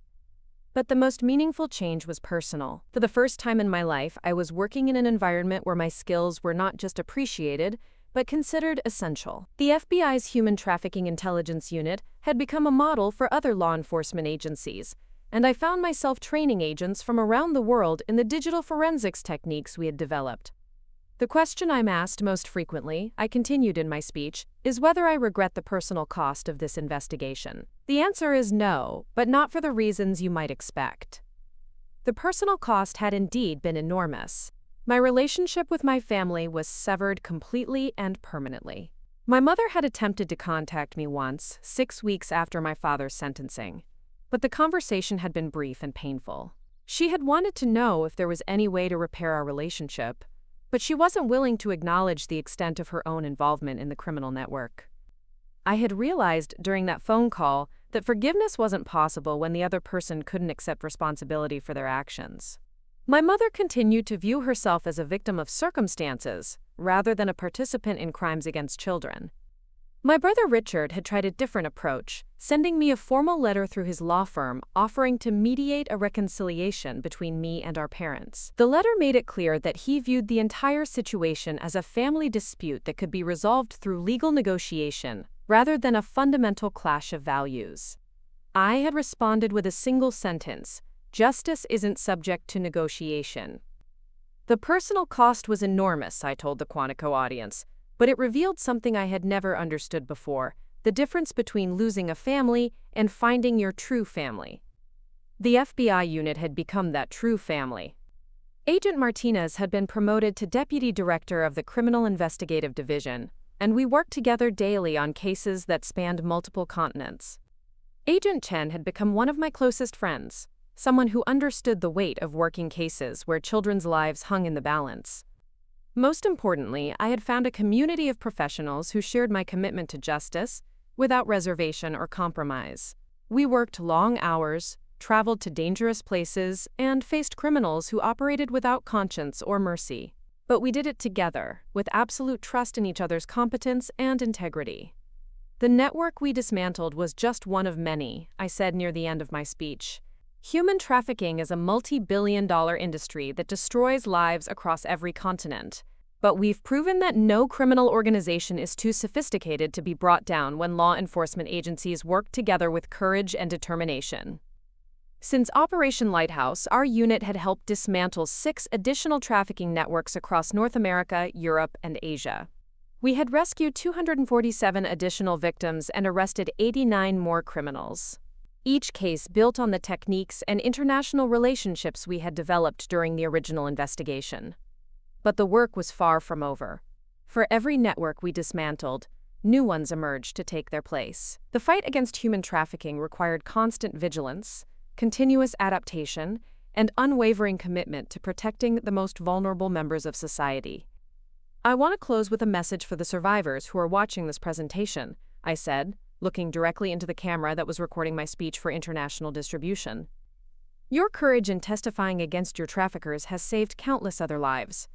But the most meaningful change was personal. For the first time in my life, I was working in an environment where my skills were not just appreciated, but considered essential. The FBI's Human Trafficking Intelligence Unit had become a model for other law enforcement agencies, and I found myself training agents from around the world in the digital forensics techniques we had developed. The question I'm asked most frequently, I continued in my speech, is whether I regret the personal cost of this investigation. The answer is no, but not for the reasons you might expect. The personal cost had indeed been enormous. My relationship with my family was severed completely and permanently. My mother had attempted to contact me once, 6 weeks after my father's sentencing, but the conversation had been brief and painful. She had wanted to know if there was any way to repair our relationship, but she wasn't willing to acknowledge the extent of her own involvement in the criminal network. I had realized during that phone call that forgiveness wasn't possible when the other person couldn't accept responsibility for their actions. My mother continued to view herself as a victim of circumstances, rather than a participant in crimes against children. My brother Richard had tried a different approach, sending me a formal letter through his law firm offering to mediate a reconciliation between me and our parents. The letter made it clear that he viewed the entire situation as a family dispute that could be resolved through legal negotiation, rather than a fundamental clash of values. I had responded with a single sentence: "Justice isn't subject to negotiation." The personal cost was enormous, I told the Quantico audience, but it revealed something I had never understood before: the difference between losing a family and finding your true family. The FBI unit had become that true family. Agent Martinez had been promoted to Deputy Director of the Criminal Investigative Division, and we worked together daily on cases that spanned multiple continents. Agent Chen had become one of my closest friends, someone who understood the weight of working cases where children's lives hung in the balance. Most importantly, I had found a community of professionals who shared my commitment to justice, without reservation or compromise. We worked long hours, traveled to dangerous places, and faced criminals who operated without conscience or mercy. But we did it together, with absolute trust in each other's competence and integrity. The network we dismantled was just one of many, I said near the end of my speech. Human trafficking is a multi-billion-dollar industry that destroys lives across every continent. But we've proven that no criminal organization is too sophisticated to be brought down when law enforcement agencies work together with courage and determination. Since Operation Lighthouse, our unit had helped dismantle 6 additional trafficking networks across North America, Europe, and Asia. We had rescued 247 additional victims and arrested 89 more criminals. Each case built on the techniques and international relationships we had developed during the original investigation. But the work was far from over. For every network we dismantled, new ones emerged to take their place. The fight against human trafficking required constant vigilance, continuous adaptation, and unwavering commitment to protecting the most vulnerable members of society. I want to close with a message for the survivors who are watching this presentation, I said, looking directly into the camera that was recording my speech for international distribution. Your courage in testifying against your traffickers has saved countless other lives.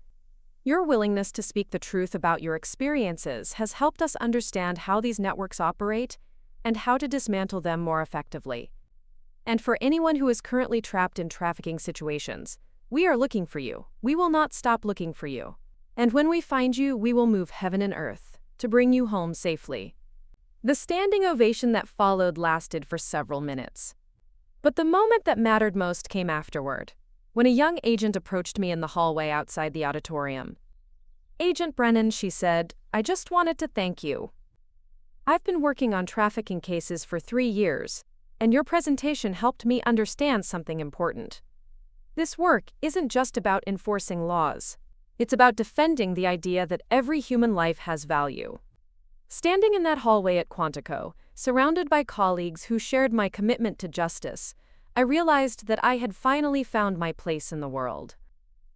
Your willingness to speak the truth about your experiences has helped us understand how these networks operate and how to dismantle them more effectively. And for anyone who is currently trapped in trafficking situations, we are looking for you. We will not stop looking for you. And when we find you, we will move heaven and earth to bring you home safely. The standing ovation that followed lasted for several minutes. But the moment that mattered most came afterward, when a young agent approached me in the hallway outside the auditorium. "Agent Brennan," she said, "I just wanted to thank you. I've been working on trafficking cases for 3 years, and your presentation helped me understand something important. This work isn't just about enforcing laws. It's about defending the idea that every human life has value." Standing in that hallway at Quantico, surrounded by colleagues who shared my commitment to justice, I realized that I had finally found my place in the world.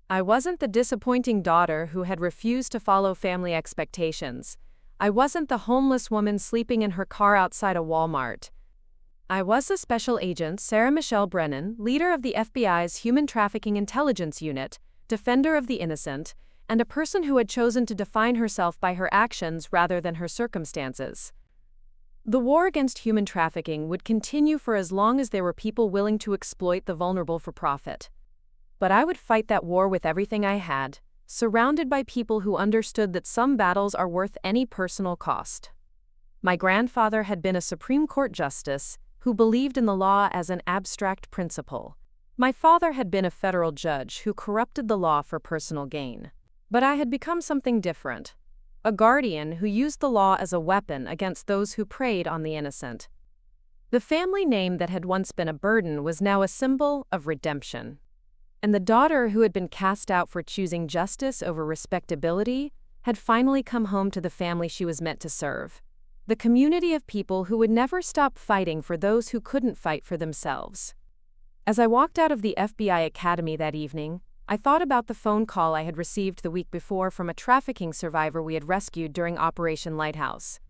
I wasn't the disappointing daughter who had refused to follow family expectations. I wasn't the homeless woman sleeping in her car outside a Walmart. I was the Special Agent Sarah Michelle Brennan, leader of the FBI's Human Trafficking Intelligence Unit, defender of the innocent, and a person who had chosen to define herself by her actions rather than her circumstances. The war against human trafficking would continue for as long as there were people willing to exploit the vulnerable for profit. But I would fight that war with everything I had, surrounded by people who understood that some battles are worth any personal cost. My grandfather had been a Supreme Court justice who believed in the law as an abstract principle. My father had been a federal judge who corrupted the law for personal gain. But I had become something different, a guardian who used the law as a weapon against those who preyed on the innocent. The family name that had once been a burden was now a symbol of redemption. And the daughter who had been cast out for choosing justice over respectability had finally come home to the family she was meant to serve, the community of people who would never stop fighting for those who couldn't fight for themselves. As I walked out of the FBI Academy that evening, I thought about the phone call I had received the week before from a trafficking survivor we had rescued during Operation Lighthouse.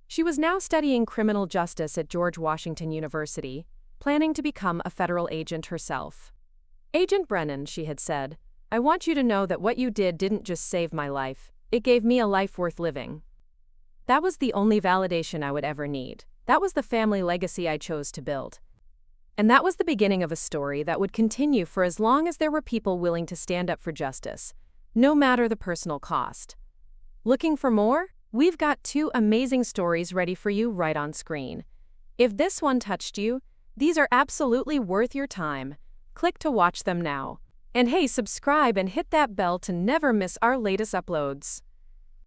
She was now studying criminal justice at George Washington University, planning to become a federal agent herself. Agent Brennan, she had said, I want you to know that what you did didn't just save my life, it gave me a life worth living. That was the only validation I would ever need. That was the family legacy I chose to build. And that was the beginning of a story that would continue for as long as there were people willing to stand up for justice, no matter the personal cost. Looking for more? We've got 2 amazing stories ready for you right on screen. If this one touched you, these are absolutely worth your time. Click to watch them now. And hey, subscribe and hit that bell to never miss our latest uploads.